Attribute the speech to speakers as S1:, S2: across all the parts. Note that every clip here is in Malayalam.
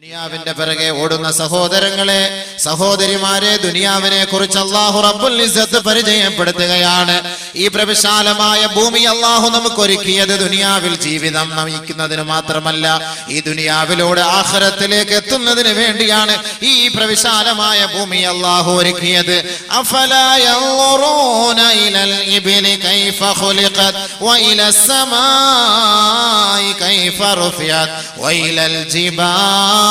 S1: ദുനിയാവിന്റെ പിറകെ ഓടുന്ന സഹോദരങ്ങളെ, സഹോദരിമാരെ, ദുനിയാവിനെ കുറിച്ച് അല്ലാഹു റബ്ബുൽ ഇസ്സത്ത് പരിചയപ്പെടുത്തുകയാണ്. ഈ പ്രവിശാലമായ ഭൂമി അല്ലാഹു നമുക്ക് ഒരുക്കിയത് ദുനിയാവിൽ ജീവിതം നയിക്കുന്നതിന് മാത്രമല്ല, ഈ ദുനിയാവിലൂടെ ആഖിറത്തിലേക്ക് എത്തുന്നതിന് വേണ്ടിയാണ് ഈ പ്രവിശാലമായ ഭൂമി അല്ലാഹു ഒരുക്കിയത്. അഫലാ യൻളുറൂന ഇലൽ ഇബ്ലി കൈഫ ഖുലിഖത് വഇലസ് സമാഇ കൈഫ റുഫിയത് വഇലൽ ജിബാൽ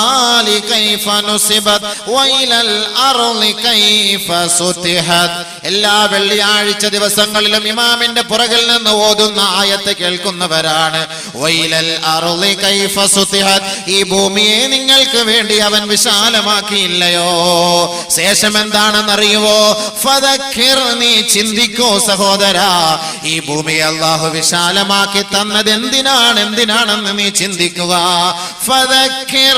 S1: كيف نصبت وإلى الأرض كيف سطحت. എല്ലാ വെള്ളിയാഴ്ച ദിവസങ്ങളിലും ഇമാമിന്റെ പുറകിൽ നിന്ന് ഓതുന്ന ആയത്ത് കേൾക്കുന്നവരാണ്. വൈലൽ അർളി കൈഫ സുതിഹത്, ഈ ഭൂമിയെ നിങ്ങൾക്ക് വേണ്ടി അവൻ വിശാലമാക്കിയില്ലയോ? ശേഷം എന്താണെന്നറിയുവോ? ഫദക്കിർ, നീ ചിന്തിക്കോ സഹോദരാ, ഈ ഭൂമിയെ അല്ലാഹു വിശാലമാക്കി തന്നത് എന്തിനാണെന്ന് നീ ചിന്തിക്കുക. ഫദക്കിർ,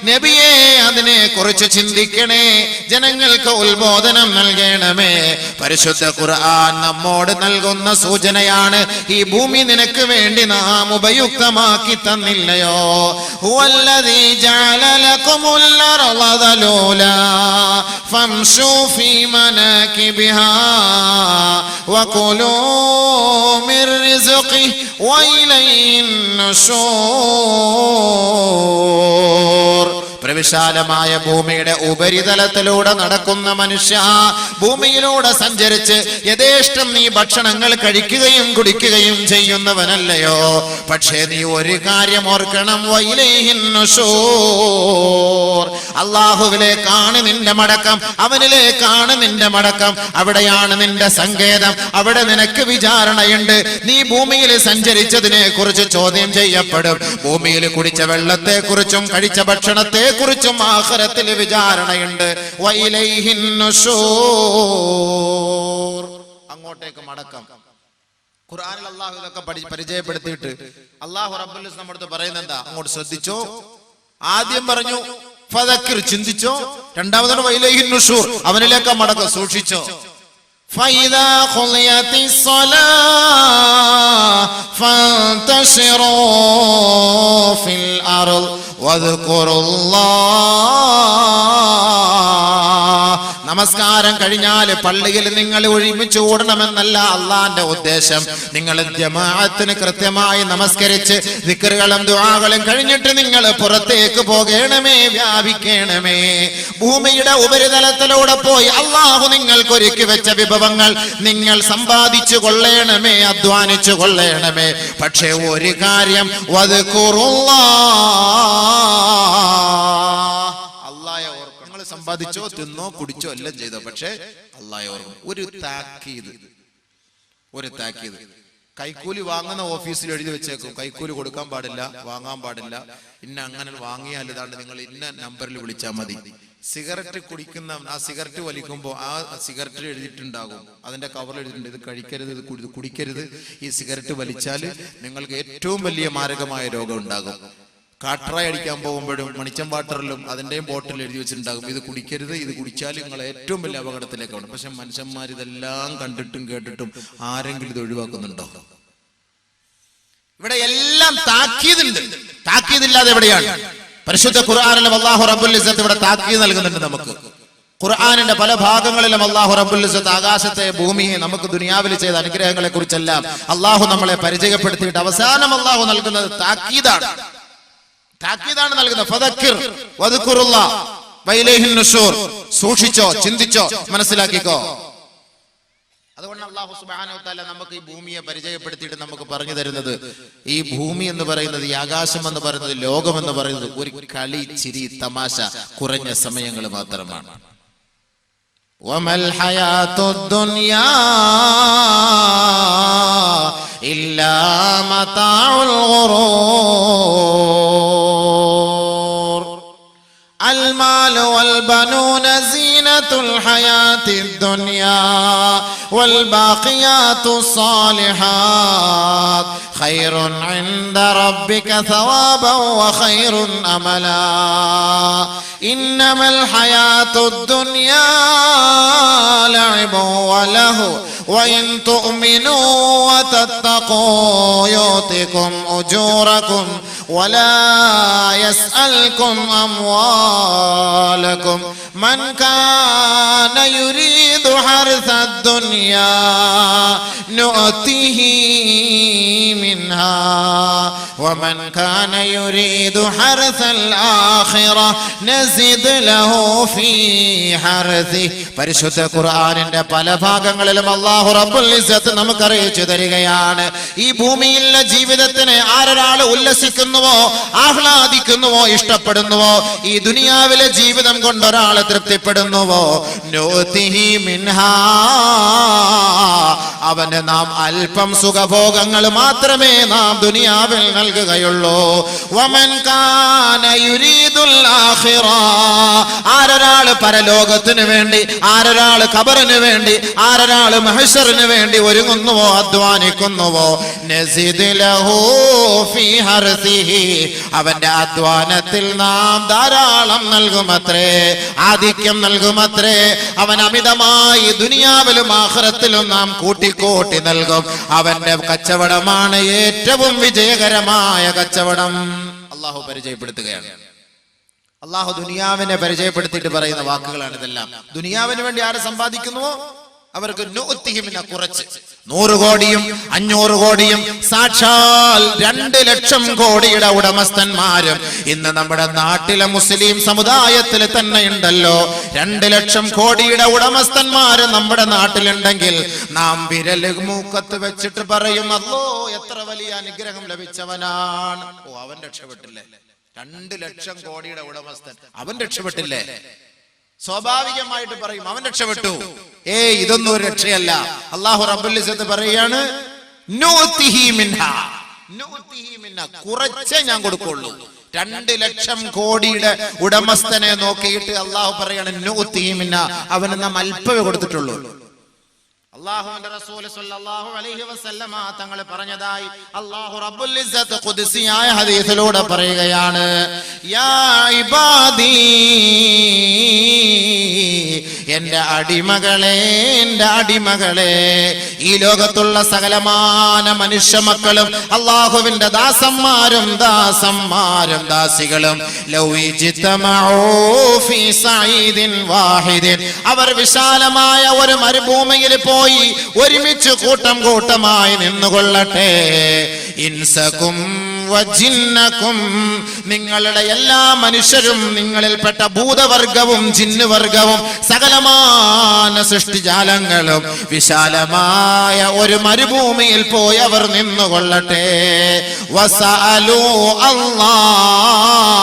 S1: നബിയെ അതിനെ കുറിച്ച് ചിന്തിക്കണേ, ജനങ്ങൾക്ക് ഉത്ബോധനം നൽകണമേ. പരിശുദ്ധ ഖുർആൻ നമ്മോട് നൽകുന്ന സൂചനയാണ്, ഈ ഭൂമി നിനക്ക് വേണ്ടി നാം ഉപയുക്തമാക്കി തന്നില്ലയോ? ഹുവല്ലദീ ജഅല ലകുമുൽ അർള ദലൂലാ ഫംശൂ ഫീ മനാകിബിഹാ വഖുലൂ മിർ റിസ്ഖിഹി വഇലൈഹിൻ നുശൂർ. പ്രവിശാലമായ ഭൂമിയുടെ ഉപരിതലത്തിലൂടെ നടക്കുന്ന മനുഷ്യ, ഭൂമിയിലൂടെ സഞ്ചരിച്ച് യഥേഷ്ടം നീ ഭക്ഷണങ്ങൾ കഴിക്കുകയും കുടിക്കുകയും ചെയ്യുന്നവനല്ലയോ? പക്ഷേ നീ ഒരു കാര്യം ഓർക്കണം, വഇലൈഹിൻ നുശൂർ, അല്ലാഹുവിലേക്കാണ് നിന്റെ മടക്കം, അവനിലേക്കാണ് നിന്റെ മടക്കം, അവിടെയാണ് നിന്റെ സങ്കേതം, അവിടെ നിനക്ക് വിചാരണയുണ്ട്. നീ ഭൂമിയിൽ സഞ്ചരിച്ചതിനെ കുറിച്ച് ചോദ്യം ചെയ്യപ്പെടും. ഭൂമിയിൽ കുടിച്ച വെള്ളത്തെ കുറിച്ചും കഴിച്ച ഭക്ഷണത്തെ കുറിച്ചും ആഖിറത്തിൽ വിചാരണയുണ്ട്. വഇലൈഹിൻ നുശൂർ, അങ്ങോട്ടേക്ക് മടക്കം. ഖുർആനിൽ അല്ലാഹു ഇതൊക്കെ പരിചയപ്പെടുത്തിയിട്ട് അല്ലാഹു റബ്ബുൽ ഇസ്സത്ത് നമ്മുടെ അടുത്ത് പറയുന്നത് എന്താ? അങ്ങോട്ട് ശ്രദ്ധിച്ചോ. ആദ്യം പറഞ്ഞു ഫദക്കിർ, ചിന്തിച്ചോ. രണ്ടാമതാണ് വഇലൈഹിൻ നുശൂർ, അവനിലേക്ക് മടക്കം, സൂക്ഷിച്ചോ. فإذا قضيت الصلاة فانتشروا في الأرض واذكروا الله. നമസ്കാരം കഴിഞ്ഞാൽ പള്ളിയിൽ നിങ്ങൾ ഒരുമിച്ച് ഓടണമെന്നല്ല അള്ളാന്റെ ഉദ്ദേശം. നിങ്ങൾ ജമാഅത്തിന് കൃത്യമായി നമസ്കരിച്ച് ദിക്റുകളും ദുആകളും കഴിഞ്ഞിട്ട് നിങ്ങൾ പുറത്തേക്ക് പോകണമേ, വ്യാപിക്കണമേ. ഭൂമിയുടെ ഉപരിതലത്തിലൂടെ പോയി അള്ളാഹു നിങ്ങൾക്ക് ഒരുക്കി വെച്ച വിഭവങ്ങൾ നിങ്ങൾ സമ്പാദിച്ചു കൊള്ളണമേ, അധ്വാനിച്ചു കൊള്ളണമേ. പക്ഷേ ഒരു കാര്യം, അല്ലാഹയെ ഓർക്കണം. നിങ്ങൾ സമ്പാദിച്ചോ, തിന്നോ, കുടിച്ചോ എല്ലാം ചെയ്തോ, പക്ഷേ അല്ലാഹയെ ഓർക്കണം. ഒരു താക്കീത്. കൈക്കൂലി വാങ്ങുന്ന ഓഫീസിൽ എഴുതി വെച്ചേക്കും, കൈക്കൂലി കൊടുക്കാൻ പാടില്ല, വാങ്ങാൻ പാടില്ല. ഇന്ന അങ്ങനെ വാങ്ങിയാൽ ഇതാണ്, നിങ്ങൾ ഇന്ന നമ്പറിൽ വിളിച്ചാൽ മതി. സിഗരറ്റ് കുടിക്കുന്ന, ആ സിഗരറ്റ് വലിക്കുമ്പോൾ ആ സിഗരറ്റിൽ എഴുതിയിട്ടുണ്ടാകും, അതിന്റെ കവറിൽ എഴുതിയിട്ടുണ്ട്, ഇത് കഴിക്കരുത്, ഇത് കുടിക്കരുത്. ഈ സിഗരറ്റ് വലിച്ചാൽ നിങ്ങൾക്ക് ഏറ്റവും വലിയ മാരകമായ രോഗം ഉണ്ടാകും. കാട്ടറായി അടിക്കാൻ പോകുമ്പോഴും മണിച്ചം വാട്ടറിലും അതിന്റെയും ബോട്ടിൽ എഴുതി വെച്ചിട്ടുണ്ടാകും, ഇത് കുടിക്കരുത്, ഇത് കുടിച്ചാൽ നിങ്ങൾ ഏറ്റവും വലിയ അപകടത്തിലേക്കാണ്. പക്ഷെ മനുഷ്യന്മാർ ഇതെല്ലാം കണ്ടിട്ടും കേട്ടിട്ടും ആരെങ്കിലും ഇത് ഒഴിവാക്കുന്നുണ്ടോ? ഇവിടെ എല്ലാം താക്കീതുണ്ട്. താക്കീതില്ലാതെ എവിടെയാണ്? പരിശുദ്ധ ഖുർആനിലും അല്ലാഹു റബ്ബുൽ ഇസ്സത്ത് ഇവിടെ താക്കീത് നൽകുന്നുണ്ട് നമുക്ക്. ഖുർആനിന്റെ പല ഭാഗങ്ങളിലും അല്ലാഹു റബ്ബുൽ ഇസ്സത്ത് ആകാശത്തെ, ഭൂമിയെ, നമുക്ക് ദുനിയാവിൽ ചെയ്ത അനുഗ്രഹങ്ങളെ കുറിച്ചെല്ലാം അല്ലാഹു നമ്മളെ പരിചയപ്പെടുത്തിയിട്ട് അവസാനം അല്ലാഹു നൽകുന്നത് താക്കീതാണ് നൽകുന്നത്. ഫദക്കിർ വദ്കുറുല്ലാഹ് വഇലൈഹിൻ നുശൂർ, സൂക്ഷിച്ചോ, ചിന്തിച്ചോ, മനസ്സിലാക്കിക്കോ. അതുകൊണ്ട് അല്ലാഹു സുബ്ഹാനഹു വ തആല നമുക്ക് ഈ ഭൂമിയെ പരിചയപ്പെടുത്തിയിട്ട് നമുക്ക് പറഞ്ഞു തരുന്നത്, ഈ ഭൂമി എന്ന് പറയുന്നത്, ഈ ആകാശം എന്ന് പറയുന്നത്, ലോകം എന്ന് പറയുന്നത് ഒരു കളി, ചിരി, തമാശ കുറഞ്ഞ സമയങ്ങൾ മാത്രമാണ്. വമൽ ഹയാത്തുദ് ദുനിയാ ഇല്ലാ മതാഉൽ ഗുറൂർ. المال والبنون زينة الحياة الدنيا والباقيات الصالحات خير عند ربك ثوابا وخير أملا إنما الحياة الدنيا لعب ولهو وإن تؤمنوا وتتقوا يؤتكم أجوركم ولا يسألكم أموالكم من كان يريد حرث الدنيا نؤته منها ومن كان يريد حرث الآخرة نزد له في حرثه. പരിശുദ്ധ ഖുർആനിന്റെ പല ഭാഗങ്ങളിലും അല്ലാഹു റബ്ബുൽ ഇസ്സത്ത് നമുക്ക് അറിയിച്ചു തരികയാണ്, ഈ ഭൂമിയിലെ ജീവിതത്തിനെ ആരൊരാൾ ഉല്ലസിക്കുന്നുവോ, ആഹ്ലാദിക്കുന്നുവോ, ഇഷ്ടപ്പെടുന്നുവോ, ഈ ദുനിയാവിലെ ജീവിതം കൊണ്ട് ഒരാൾ തൃപ്തിപ്പെടുന്നുവോ, നൂതിഹി മിൻഹാ, അവന് നാം അല്പം സുഖഭോഗങ്ങൾ മാത്രമേ നാം ദുനിയാവിൽ നൽകുകയുള്ളൂ. വമൻ കാന യുരീദുൽ ആഖിറ, ആരൊരാൾ പരലോകത്തിന് വേണ്ടി, ആരൊരാൾ ഖബറിന് വേണ്ടി, ആരൊരാൾ മഹ്ശറിന് വേണ്ടി ഒരുങ്ങുന്നുവോ, അധ്വാനിക്കുന്നുവോ, നസിദ് ലഹു ഫീ ഹർസിഹി, അവന്റെ അധ്വാനത്തിൽ നാം ധാരാളം നൽകുമത്രേ, ആധിക്യം നൽകുമത്രേ. അവൻ അമിതമായി ദുനിയാവിലും ആഖിറത്തിലും നാം കൂട്ടിക്കൂട്ടി നൽകും. അവന്റെ കച്ചവടമാണ് ഏറ്റവും വിജയകരമായ കച്ചവടം. അള്ളാഹു പരിചയപ്പെടുത്തുകയാണ്. അള്ളാഹു ദുനിയാവിനെ പരിചയപ്പെടുത്തിയിട്ട് പറയുന്ന വാക്കുകളാണ് ഇതെല്ലാം. ദുനിയാവിന് വേണ്ടി ആര് സമ്പാദിക്കുന്നുവോ അവർക്ക് കുറച്ച് 100 കോടിയും 500 കോടിയും സാക്ഷാൽ 2 ലക്ഷം കോടിയുടെ ഉടമസ്ഥന്മാരും ഇന്ന് നമ്മുടെ നാട്ടിലെ മുസ്ലിം സമുദായത്തിൽ തന്നെ ഉണ്ടല്ലോ. 2 ലക്ഷം കോടിയുടെ ഉടമസ്ഥന്മാര് നമ്മുടെ നാട്ടിലുണ്ടെങ്കിൽ നാം വിരൽ മൂക്കത്ത് വെച്ചിട്ട് പറയും, അല്ലോ എത്ര വലിയ അനുഗ്രഹം ലഭിച്ചവനാണ്. ഓ, അവൻ രക്ഷപ്പെട്ടില്ലേ? 2 ലക്ഷം കോടിയുടെ ഉടമസ്ഥൻ, അവൻ രക്ഷപ്പെട്ടില്ലേ? സ്വാഭാവികമായിട്ട് പറയും അവൻ രക്ഷപ്പെട്ടു. ഇതൊന്നും ഒരു രക്ഷയല്ല. അല്ലാഹു റബ്ബുൽ ഇസ്സത്ത് പറയാണ്, നൂതിഹി മിൻഹാ, നൂതിഹി മിൻഹാ, കുറച്ചേ ഞാൻ കൊടുക്കുള്ളൂ. 2 ലക്ഷം കോടിയുടെ ഉടമസ്ഥനെ നോക്കിയിട്ട് അല്ലാഹു പറയാണ് നൂതിഹി മിൻഹാ, അവന് നാം അല്പമേ കൊടുത്തിട്ടുള്ളൂ. അല്ലാഹുവിന്റെ റസൂൽ സ്വല്ലല്ലാഹു അലൈഹി വസല്ലമ തങ്ങൾ പറഞ്ഞതായി അല്ലാഹു റബ്ബുൽ ഇസ്സത്ത് ഖുദ്സിയായ ഹദീസിലൂടെ പറയുകയാണ്, യാ ഇബാദി, എന്റെ അടിമകളെ, എന്റെ അടിമകളെ, ഈ ലോകത്തുള്ള സകലമാന മനുഷ്യ മക്കളും അല്ലാഹുവിന്റെ ദാസന്മാരും ദാസന്മാരും ദാസികളും ലൗ ഇജ്തമഉ ഫീ സഈദിൻ വാഹിദിൻ, അവർ വിശാലമായ ഒരു മരുഭൂമിയിൽ പോയി ഒരുമിച്ച് കൂട്ടം കൂട്ടമായി നിന്നുകൊള്ളട്ടെ. ഇൻസകും വജിന്നകും, നിങ്ങളുടെ എല്ലാ മനുഷ്യരും, നിങ്ങളിൽപ്പെട്ട ഭൂതവർഗവും ജിന്നുവർഗവും സകലമാന സൃഷ്ടിജാലങ്ങളും വിശാലമായ ഒരു മരുഭൂമിയിൽ പോയി അവർ നിന്നുകൊള്ളട്ടെ. വസഅലു അല്ലാഹ്,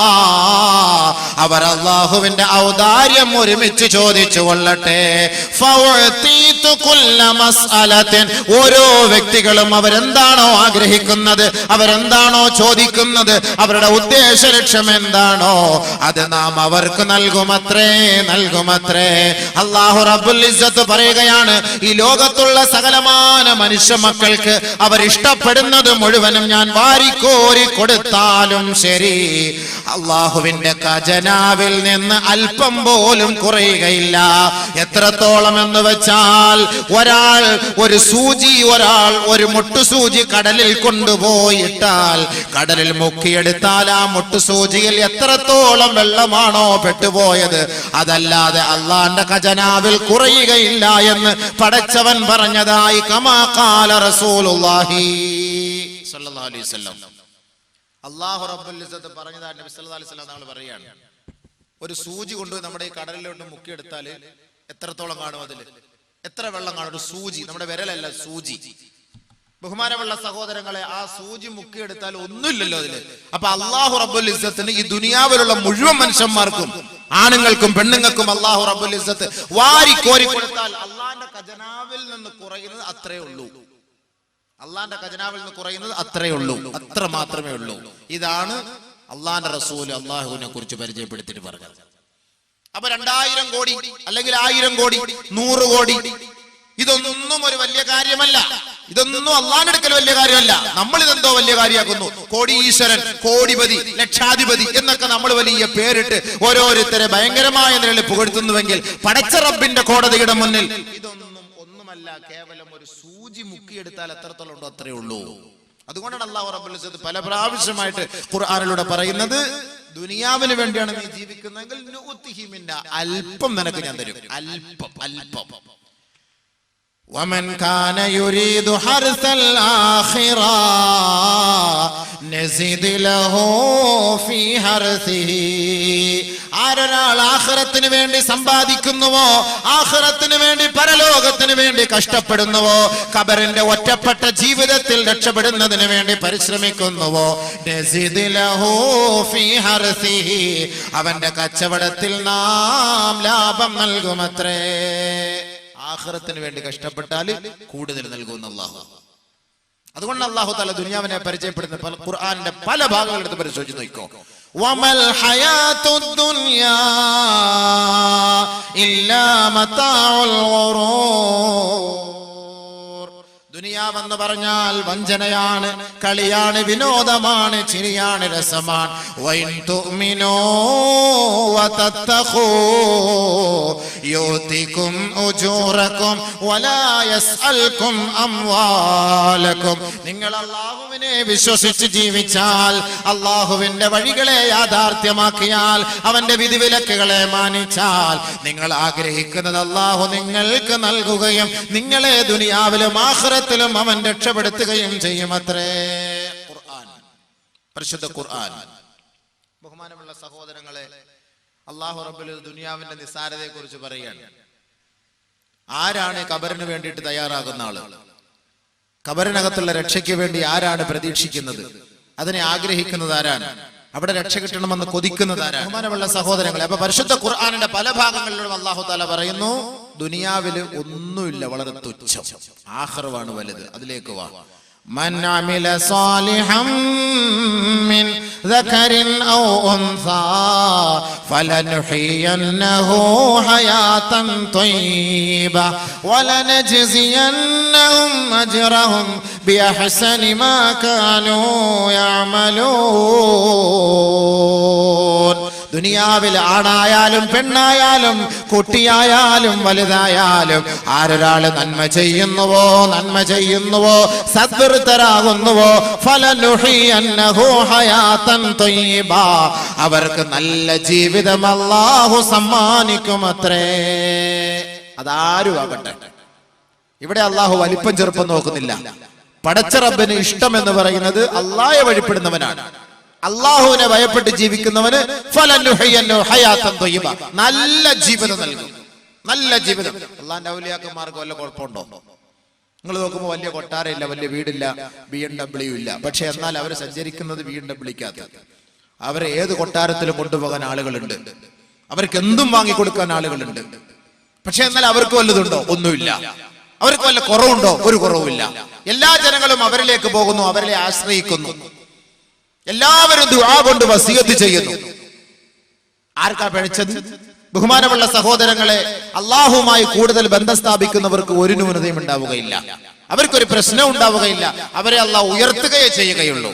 S1: അവർ അല്ലാഹുവിന്റെ ഔദാര്യം ഒരുമിച്ച് ചോദിച്ചു കൊള്ളട്ടെ. ഫൗതീതു കുല്ല മസ്അലത്തിൻ, ഓരോ വ്യക്തികളും അവരെന്താണോ ആഗ്രഹിക്കുന്നത്, അവരെന്താണോ ചോദിക്കുന്നത്, അവരുടെ ഉദ്ദേശ ലക്ഷ്യം എന്താണോ അത് നാം അവർക്ക് നൽകുമത്രേ, നൽകുമത്രേ. അല്ലാഹു റബ്ബുൽ ഇസ്സത്ത് പറയുകയാണ്, ഈ ലോകത്തുള്ള സകലമാന മനുഷ്യ മക്കൾക്ക് അവർ ഇഷ്ടപ്പെടുന്നത് മുഴുവനും ഞാൻ വാരിക്കോരി കൊടുത്താലും ശരി, അല്ലാഹുവിന്റെ ഖജനാവിൽ നിന്ന് അല്പം പോലും കുറയുകയില്ല. എത്രത്തോളം എന്ന് വെച്ചാൽ, ഒരാൾ ഒരു സൂചി, ഒരാൾ ഒരു മുട്ടുസൂചി കടലിൽ കൊണ്ടുപോയിട്ടാൽ, കടലിൽ മുക്കിയെടുത്താൽ ആ മുട്ടുസൂചിയിൽ എത്രത്തോളം വെള്ളമാണോ പെട്ടുപോയത്, അതല്ലാതെ അള്ളാന്റെ ഖജനാവിൽ കുറയുകയില്ല എന്ന് പടച്ചവൻ പറഞ്ഞതായി കമാ ഖാല റസൂലുള്ളാഹി സ്വല്ലല്ലാഹു അലൈഹി വസല്ലം. അല്ലാഹു റബ്ബുൽ ഇസ്സത്ത് പറഞ്ഞതായി നബി സല്ലല്ലാഹു അലൈഹി വസല്ലം തങ്ങൾ പറയാണ്, ഒരു സൂചി കൊണ്ടുപോയി നമ്മുടെ ഈ കടലിലോട്ട് മുക്കിയെടുത്താൽ എത്രത്തോളം കാണും, അതിൽ എത്ര വെള്ളം കാണും? ഒരു സൂചി, നമ്മുടെ വിരലല്ല, സൂചി. ബഹുമാനമുള്ള സഹോദരങ്ങളെ, ആ സൂചി മുക്കിയെടുത്താൽ ഒന്നുമില്ലല്ലോ അതില്. അപ്പൊ അല്ലാഹു റബ്ബുൽ ഇസ്സത്തിന് ഈ ദുനിയാവിലുള്ള മുഴുവൻ മനുഷ്യന്മാർക്കും, ആണുങ്ങൾക്കും പെണ്ണുങ്ങൾക്കും അല്ലാഹു റബ്ബുൽ ഇസ്സത്ത് വാരി കോരി കൊടുത്താൽ അള്ളാന്റെ ഖജനാവിൽ നിന്ന് കുറയുന്നത് അത്രേ ഉള്ളൂ. അള്ളാന്റെ ഖജനാവിൽ നിന്ന് കുറയുന്നത് അത്രേ ഉള്ളൂ, അത്ര മാത്രമേ ഉള്ളൂ. ഇതാണ് അള്ളാന്റെ റസൂൽ അള്ളാഹുവിനെ കുറിച്ച് പരിചയപ്പെടുത്തിയിട്ട് പറഞ്ഞത്. അപ്പൊ 2000 കോടി അല്ലെങ്കിൽ 1000 കോടി 100 കോടി ഇതൊന്നും ഒരു വലിയ കാര്യമല്ല. ഇതൊന്നും അള്ളാന്റെ അടുക്കൽ വലിയ കാര്യമല്ല. നമ്മൾ ഇതെന്തോ വലിയ കാര്യമാക്കുന്നു. കോടീശ്വരൻ, കോടിപതി, ലക്ഷാധിപതി എന്നൊക്കെ നമ്മൾ വലിയ പേരിട്ട് ഓരോരുത്തരെ ഭയങ്കരമായ നിലയിൽ പുകഴ്ത്തുന്നുവെങ്കിൽ പടച്ച റബ്ബിന്റെ കോടതിയുടെ മുന്നിൽ ഇതൊന്നും ഒന്നുമല്ല. കേവലം ഒരു സൂചി മുക്കിയെടുത്താൽ എത്രത്തോളം ഉണ്ടോ അത്രേ ഉള്ളൂ. അതുകൊണ്ടാണ് അല്ലാഹു റബ്ബുൽ ഇസ്സത്ത് പല പ്രാവശ്യമായിട്ട് ഖുർആനിലൂടെ പറയുന്നത്, ദുനിയാവിന് വേണ്ടിയാണ് നീ ജീവിക്കുന്നതെങ്കിൽ നുഅ്തിഹി മിന്ന, അല്പം നിനക്ക് ഞാൻ തരും. അല്പം അല്പം. ومن كان يريد حرث الآخرة نزد له في حرثه. ആരൊരാൾ ആഖിറത്തിന് വേണ്ടി സമ്പാദിക്കുന്നുവോ, ആഖിറത്തിന് വേണ്ടി പരലോകത്തിന് വേണ്ടി കഷ്ടപ്പെടുന്നുവോ, ഖബറിന്റെ ഒറ്റപ്പെട്ട ജീവിതത്തിൽ രക്ഷപ്പെടുന്നതിന് വേണ്ടി പരിശ്രമിക്കുന്നുവോ, നസിദ് ലഹു ഫീ ഹർസിഹി, അവന്റെ കച്ചവടത്തിൽ നാം ലാഭം നൽകുമത്രേ. ആഖിറത്തിന് വേണ്ടി കഷ്ടപ്പെട്ടാൽ കൂടുതൽ നൽകുന്ന അല്ലാഹു. അതുകൊണ്ട് അല്ലാഹു തആല ദുനിയാവിനെ പരിചയപ്പെടുന്ന ഖുർആനിന്റെ പല ഭാഗങ്ങളെടുത്ത് പരിശോധിച്ച് നോക്കിക്കോ. വമൽ ഹയാത്തുദ് ദുനിയാ ഇല്ലാ മതാഉൽ ഗുറൂർ. ദുനിയാവെന്ന് പറഞ്ഞാൽ വഞ്ചനയാണ്, കളിയാണ്, വിനോദമാണ്, ചിരിയാണ്, രസമാണ്. വൈൻ തുഅ്മിനൂ വതത്തഖൂ യുതികും ഉജൂറകും വലാ യസ്അൽകും അംവാലകും. നിങ്ങൾ അല്ലാഹുവിനെ വിശ്വസിച്ച് ജീവിച്ചാൽ, അല്ലാഹുവിന്റെ വഴികളെ യാഥാർത്ഥ്യമാക്കിയാൽ, അവന്റെ വിധിവിലക്കുകളെ മാനിച്ചാൽ, നിങ്ങൾ ആഗ്രഹിക്കുന്നത് അല്ലാഹു നിങ്ങൾക്ക് നൽകുകയും നിങ്ങളെ ദുനിയാവിലും ആഖിറത്തിലും അവൻ രക്ഷപ്പെടുത്തുകയും ചെയ്യുമത്രേ. ഖുർആൻ, പരിശുദ്ധ ഖുർആൻ. ബഹുമാനമുള്ള സഹോദരങ്ങളെ, അല്ലാഹു റബ്ബുൽ ദുനിയാവിന്റെ നിസ്സാരതയെ കുറിച്ച് പറയുകയാണ്. ആരാണ് ഖബറിന് വേണ്ടിയിട്ട് തയ്യാറാകുന്ന ആള്? ഖബറിനകത്തുള്ള രക്ഷയ്ക്ക് വേണ്ടി ആരാണ് പ്രതീക്ഷിക്കുന്നത്? അതിനെ ആഗ്രഹിക്കുന്നത് ആരാണ്? അവിടെ രക്ഷ കിട്ടണമെന്ന് കൊതിക്കുന്നത് ആരാണ്? ബഹുമാനമുള്ള സഹോദരങ്ങളെ, അപ്പൊ പരിശുദ്ധ ഖുർആനിന്റെ പല ഭാഗങ്ങളിലും അല്ലാഹു തആല പറയുന്നു, ദുനിയാവില് ഒന്നുമില്ല, വളരെ തുച്ഛം, ആഖിറവാണ് വലുത്. അതിലേക്ക് വാ. من عمل صالحا من ذكر أو أنثى فلنحيينه حياة طيبة ولنجزينهم أجرهم بأحسن ما كانوا يعملون. ദുനിയാവിൽ ആണായാലും പെണ്ണായാലും കുട്ടിയായാലും വലുതായാലും ആരൊരാള് നന്മ ചെയ്യുന്നുവോ സദ്വൃത്തരാകുന്നുവോ ഫലനുഹിയന്നഹു ഹയാതൻ ത്വയ്യിബ, അവർക്ക് നല്ല ജീവിതം അല്ലാഹു സമ്മാനിക്കുമത്രേ. അതാരും ആകട്ടെ. ഇവിടെ അല്ലാഹു വലിപ്പം ചെറുപ്പം നോക്കുന്നില്ല. പടച്ച റബ്ബിന് ഇഷ്ടം എന്ന് പറയുന്നത് അല്ലാഹയെ വഴിപ്പെടുന്നവനാണ്. അല്ലാഹുവിനെ ഭയപ്പെട്ട് ജീവിക്കുന്നവന് ഫലനുഹിയന്നഹു ഹയാതൻ ത്വയ്യിബ, നല്ല ജീവിതം നൽകും. നല്ല ജീവിതം. അല്ലാഹുവിന്റെ ഔലിയാക്കന്മാർക്ക് വല്ല കുഴപ്പമുണ്ടോ? നിങ്ങൾ നോക്കുമ്പോൾ വലിയ കൊട്ടാരമില്ല, വലിയ വീടില്ല, BMW ഇല്ല. പക്ഷെ എന്നാൽ അവർ സഞ്ചരിക്കുന്നത് BMW-ക്കകത്ത്. അവരെ ഏത് കൊട്ടാരത്തിലും കൊണ്ടുപോകാൻ ആളുകളുണ്ട്, അവർക്ക് എന്തും വാങ്ങിക്കൊടുക്കാൻ ആളുകളുണ്ട്. പക്ഷെ എന്നാൽ അവർക്ക് വല്ലതുണ്ടോ? ഒന്നുമില്ല. അവർക്ക് വല്ല കുറവുണ്ടോ? ഒരു കുറവുമില്ല. എല്ലാ ജനങ്ങളും അവരിലേക്ക് പോകുന്നു, അവരെ ആശ്രയിക്കുന്നു. എല്ലാവരും ദുആ കൊണ്ട് വസിയത്ത് ചെയ്യുന്നു. ആർക്കാ പിഴച്ചത്? ബഹുമാനമുള്ള സഹോദരങ്ങളെ, അല്ലാഹുവുമായി കൂടുതൽ ബന്ധം സ്ഥാപിക്കുന്നവർക്ക് ഒരു ന്യൂനതയും ഉണ്ടാവുകയില്ല, അവർക്കൊരു പ്രശ്നം ഉണ്ടാവുകയില്ല. അവരെ അല്ലാഹു ഉയർത്തുകയേ ചെയ്യുകയുള്ളൂ.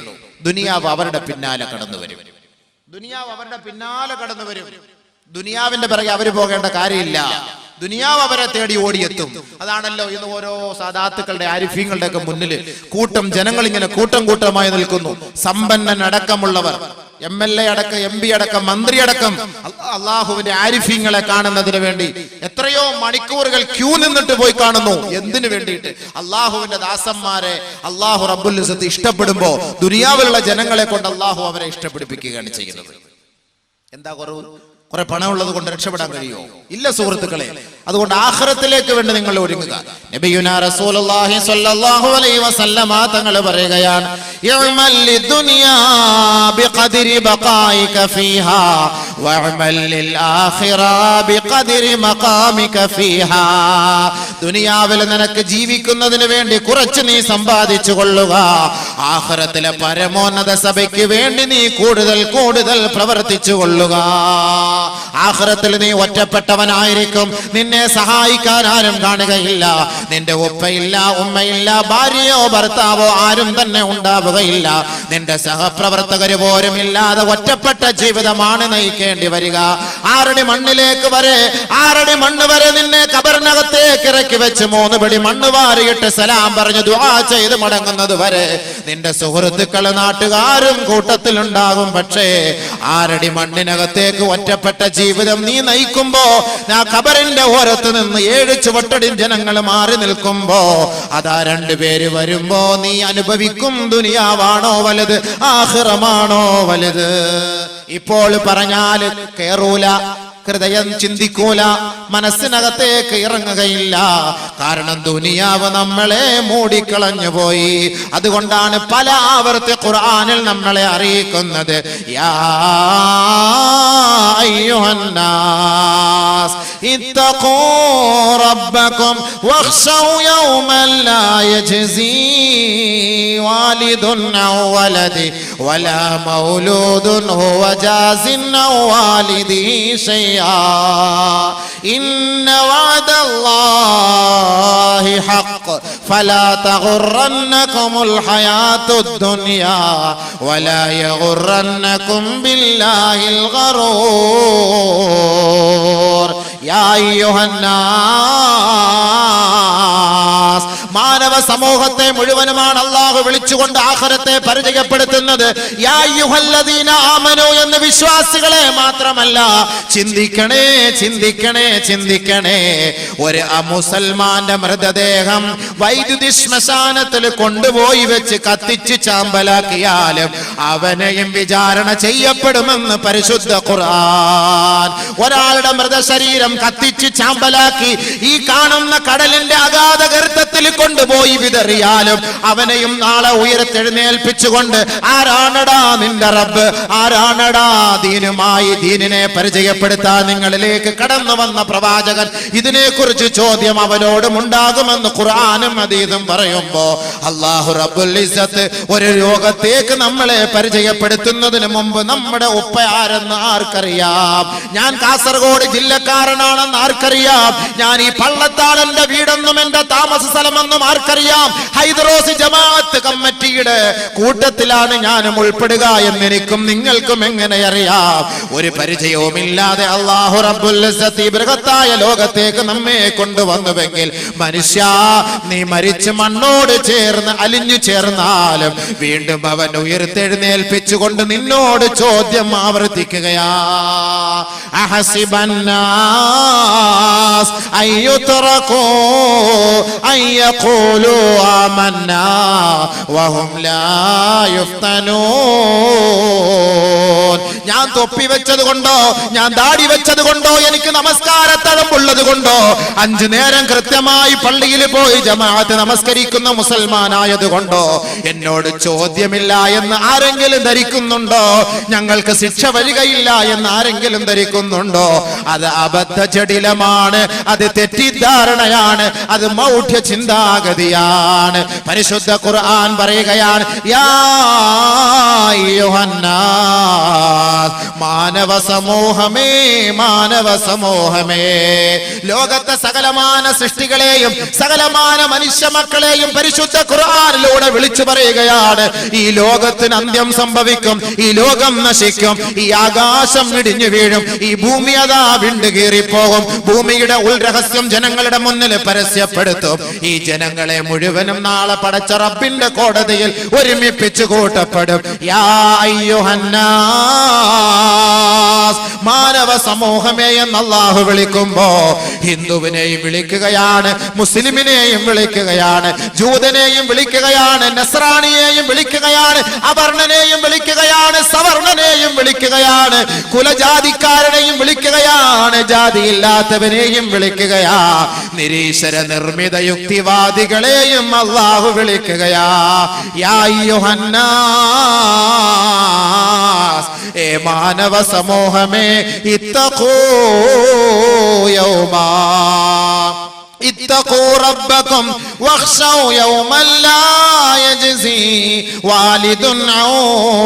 S1: ദുനിയാവ് അവരുടെ പിന്നാലെ കടന്നു വരും. ദുനിയാവ് അവരുടെ പിന്നാലെ കടന്നു വരും. ദുനിയാവിന്റെ പിറകെ അവര് പോകേണ്ട കാര്യമില്ല. ദുനിയാവ് അവരെ തേടി ഓടിയെത്തും. അതാണല്ലോ ഇന്ന് ഓരോ സാദാത്തുക്കളുടെ ആരിഫീങ്ങളുടെ ഒക്കെ മുന്നിൽ കൂട്ടം ജനങ്ങൾ ഇങ്ങനെ കൂട്ടം കൂട്ടമായി നിൽക്കുന്നു. സമ്പന്നൻ അടക്കമുള്ളവർ, MLA അടക്കം, MP അടക്കം, മന്ത്രി അടക്കം അള്ളാഹുവിന്റെ ആരിഫീങ്ങളെ കാണുന്നതിന് വേണ്ടി എത്രയോ മണിക്കൂറുകൾ ക്യൂ നിന്നിട്ട് പോയി കാണുന്നു. എന്തിനു വേണ്ടിയിട്ട്? അള്ളാഹുവിന്റെ ദാസന്മാരെ അള്ളാഹു റബ്ബുൽ ഇസ്സത്ത് ഇഷ്ടപ്പെടുമ്പോ ദുനിയാവിലുള്ള ജനങ്ങളെ കൊണ്ട് അള്ളാഹു അവരെ ഇഷ്ടപ്പെടുപ്പിക്കുകയാണ് ചെയ്യുന്നത്. എന്താ കുറവ്? കുറെ പണമുള്ളത് കൊണ്ട് രക്ഷപ്പെടാൻ കഴിയുമോ? ഇല്ല സുഹൃത്തുക്കളെ. അതുകൊണ്ട് ആഖിറത്തിലേക്ക് വേണ്ടി നിങ്ങൾ ഒരുങ്ങുക. നബിയുനാ റസൂലുള്ളാഹി സ്വല്ലല്ലാഹു അലൈഹി വസല്ലമ തങ്ങൾ പറയുകയാണ്, ഇഅ്മൽ ലിദുനിയാ ബിഖദ്രി ബഖായിക ഫീഹാ വഅമൽ ലിൽ ആഖിറ ബിഖദ്രി മഖാമിക ഫീഹാ. ദുനിയാവിൽ നിനക്ക് ജീവിക്കുന്നതിന് വേണ്ടി കുറച്ച് നീ സമ്പാദിച്ചു കൊള്ളുക. ആഖിറത്തിലെ പരമോന്നത സഭയ്ക്ക് വേണ്ടി നീ കൂടുതൽ കൂടുതൽ പ്രവർത്തിച്ചു കൊള്ളുക. ആഖിറത്തിൽ നീ ഒറ്റപ്പെട്ടവനായിരിക്കും. നിന്നെ സഹായിക്കാൻ ആരും കാണുകയില്ല. നിന്റെ ഉപ്പയില്ല, ഉമ്മയില്ല, ഭാര്യയോ ഭർത്താവോ ആരും തന്നെ ഉണ്ടാവുകയില്ല. നിന്റെ സഹപ്രവർത്തകര് പോലും ഇല്ലാതെ ഒറ്റപ്പെട്ട ജീവിതമാണ് നയിക്കേണ്ടി വരിക. 6 അടി മണ്ണിലേക്ക് വരെ 6 അടി മണ്ണ് വരെ നിന്നെ ഖബറിനകത്തേക്ക് ഇറക്കി വെച്ച് 3 പിടി മണ്ണ് വാരിയിട്ട് സലാം പറഞ്ഞ് ദുആ ചെയ്ത് മടങ്ങുന്നത് വരെ നിന്റെ സുഹൃത്തുക്കള് നാട്ടുകാരും കൂട്ടത്തിലുണ്ടാകും. പക്ഷേ 6 അടി മണ്ണിനകത്തേക്ക് ഒറ്റപ്പെട്ട ജീവിതം നീ നയിക്കുമ്പോ ആ ഖബറിന്റെ ഓരത്ത് നിന്ന് 7 ചുവട്ടടി ജനങ്ങൾ മാറി നിൽക്കുമ്പോ അതാ 2 പേര് വരുമ്പോ നീ അനുഭവിക്കും ദുനിയാവാണോ വലുത്, ആഖിറമാണോ വലുത്? ഇപ്പോൾ പറഞ്ഞാൽ കേറൂല, ഹൃദയം ചിന്തിക്കൂല, മനസ്സിനകത്തേക്ക് ഇറങ്ങുകയില്ല. കാരണം ദുനിയാവ് നമ്മളെ മൂടിക്കളഞ്ഞു പോയി. അതുകൊണ്ടാണ് പല ആവർത്തി ഖുർആനിൽ നമ്മളെ അറിയിക്കുന്നത്, യാ അയ്യുഹന്നാസ് ഇത്തഖൂ റബ്ബക്കും വഖ്ശൗ യൗമൻ ലാ യജ്സീ വാലിദുൻ ഔ വലദി വലാ മൗലൂദുൻ ഹുവ ജാസിൻ ഔ വാലിദിഹി ഷൈഅ. إن وعد الله حق فلا تغرنكم الحياة الدنيا ولا يغرنكم بالله الغرور. يا أيها الناس, മാനവ സമൂഹത്തെ മുഴുവനുമാണ് അല്ലാഹു വിളിച്ചുകൊണ്ട് ആഖിറത്തെ പരിചയപ്പെടുത്തുന്നത്. യാ അയ്യുഹല്ലദീന ആമനൂ എന്ന് വിശ്വാസികളെ മാത്രമല്ല. ചിന്തിക്കണേ, ചിന്തിക്കണേ, ചിന്തിക്കണേ. ഒരു മുസൽമാന്റെ മൃതദേഹം വൈദ്യുതി ശ്മശാനത്തിൽ കൊണ്ടുപോയി വെച്ച് കത്തിച്ച് ചാമ്പലാക്കിയാലും അവനെയും വിചാരണ ചെയ്യപ്പെടുമെന്ന് പരിശുദ്ധ ഖുർആൻ. ഒരാളുടെ മൃതശരീരം കത്തിച്ച് ചാമ്പലാക്കി ഈ കാണുന്ന കടലിന്റെ അഗാധ ഗർത്തത്തിൽ കൊണ്ടുപോയി വിതറിയാലും അവനെയും നാളെ ഉയർത്തെഴുന്നേൽപ്പിച്ചുകൊണ്ട് ആരാണടാ നിന്റെ റബ്ബ്, ആരാണടാ ദീനുമായി ദീനിനെ പരിചയപ്പെടുത്താൻ നിങ്ങളിലേക്ക് കടന്നു വന്ന പ്രവാചകൻ, ഇതിനെക്കുറിച്ച് ചോദ്യം അവനോടും ഉണ്ടാകുമെന്ന് ഖുർആനും ഹദീസും പറയുമ്പോ അല്ലാഹു റബ്ബുൽ ഇസ്സത്ത് ഒരു ലോകത്തേക്ക് നമ്മളെ പരിചയപ്പെടുത്തുന്നതിന് മുമ്പ് നമ്മുടെ ഉപ്പ ആരെന്ന് ആർക്കറിയാം? ഞാൻ കാസർഗോഡ് ജില്ലക്കാരനാണെന്ന് ആർക്കറിയാം? ഞാൻ ഈ പള്ളത്താളന്റെ വീടെന്നും എന്റെ താമസ സ്ഥലമെന്നും ആർക്കറിയാം? ഹൈദറോസ് ജമാഅത്ത് കമ്മിറ്റിയുടെ കൂട്ടത്തിലാണ് ഞാനും ഉൾപ്പെടുക എന്നെനിക്കും നിങ്ങൾക്കും എങ്ങനെ അറിയാം? ഒരു പരിചയവുമില്ലാതെ അല്ലാഹു റബ്ബുൽ ഇസ്സത്ത് ഈ ബൃഹത്തായ ലോകത്തേക്ക് നമ്മെ കൊണ്ടുവന്നുവെങ്കിൽ മനുഷ്യ, നീ മരിച്ച് മണ്ണോട് ചേർന്ന് അലിഞ്ഞു ചേർന്നാലും വീണ്ടും അവൻ ഉയർത്തെഴുന്നേൽപ്പിച്ചുകൊണ്ട് നിന്നോട് ചോദ്യം ആവർത്തിക്കുകയാ. അഹസിബന്നാസ് അയ്യുത്രകൂ അയ്യഖൂലു ആമന്നാ വഹും ലാ യുഫ്തനൂൻ. ഞാൻ തൊപ്പി വെച്ചത് കൊണ്ടോ, ഞാൻ ദാടി വെച്ചത് കൊണ്ടോ, എനിക്ക് നമസ്കാരത്തഴമ്പുള്ളത് കൊണ്ടോ, 5 നേരം കൃത്യമായി പള്ളിയിൽ പോയി ജമാഅത്ത് നമസ്കരിക്കുന്ന മുസൽമാനായത് കൊണ്ടോ എന്നോട് ചോദ്യമില്ല എന്ന് ആരെങ്കിലും ധരിക്കുന്നുണ്ടോ? ഞങ്ങൾക്ക് ശിക്ഷ വരികയില്ല എന്ന് ആരെങ്കിലും ധരിക്കുന്നുണ്ടോ? അത് അബദ്ധ ജഡിലമാണ്, അത് തെറ്റിദ്ധാരണയാണ്, അത് മൗഢ്യ ചിന്താഗതിയാണ്. പരിശുദ്ധ ഖുർആൻ പറയുകയാണ്, യാ അയ്യുഹന്നാസ്, മാനവ സമൂഹമേ, മാനവ സമൂഹമേ. ലോകത്തെ സകലമാന സൃഷ്ടികളെയും സകലമാന മനുഷ്യ മക്കളെയും പരിശുദ്ധ ഖുർആനിലൂടെ വിളിച്ചു പറയുകയാണ്, ഈ ലോകത്തിന് അന്ത്യം സംഭവിക്കും, ഈ ലോകം നശിക്കും, ഈ ആകാശം ഇടിഞ്ഞു വീഴും, ഈ ഭൂമി അതാ വിണ്ടുകീറിപ്പോകും, ഭൂമിയുടെ ഉൾരഹസ്യം ജനങ്ങളുടെ മുന്നിൽ പരസ്യപ്പെടുത്തും. ഈ ജനങ്ങളെ മുഴുവനും നാളെ പടച്ച റബ്ബിന്റെ കോടതിയിൽ ഒരുമിപ്പിച്ചു കൂട്ടപ്പെടും. യാ അയ്യുഹന്നാസ്, മാനവ സമൂഹമേ എന്ന് അല്ലാഹു വിളിക്കുമ്പോ ഹിന്ദുവിനെയും വിളിക്കുകയാണ്, മുസ്ലിമിനെയും വിളിക്കുകയാണ്, ജൂതനെയും വിളിക്കുകയാണ്, നസ്രാണിയെയും വിളിക്കുകയാണ്, അവർണനെയും വിളിക്കുകയാണ്, സവർണനെയും വിളിക്കുകയാണ്, കുലജാതിക്കാരനെയും വിളിക്കുകയാണ്, ജാതിയില്ലാത്തവനെയും വിളിക്കുകയാ, നിരീശ്വര നിർമ്മിത യുക്തിവാദികളെയും അല്ലാഹു വിളിക്കുകയാ. യാ അയ്യുഹന്നാസ്, ഏ മാനവ സമൂഹമേ, ഇത്തഖൂ യൗമാ اتقوا ربكم واخشوا يوما لا يجزي والد عن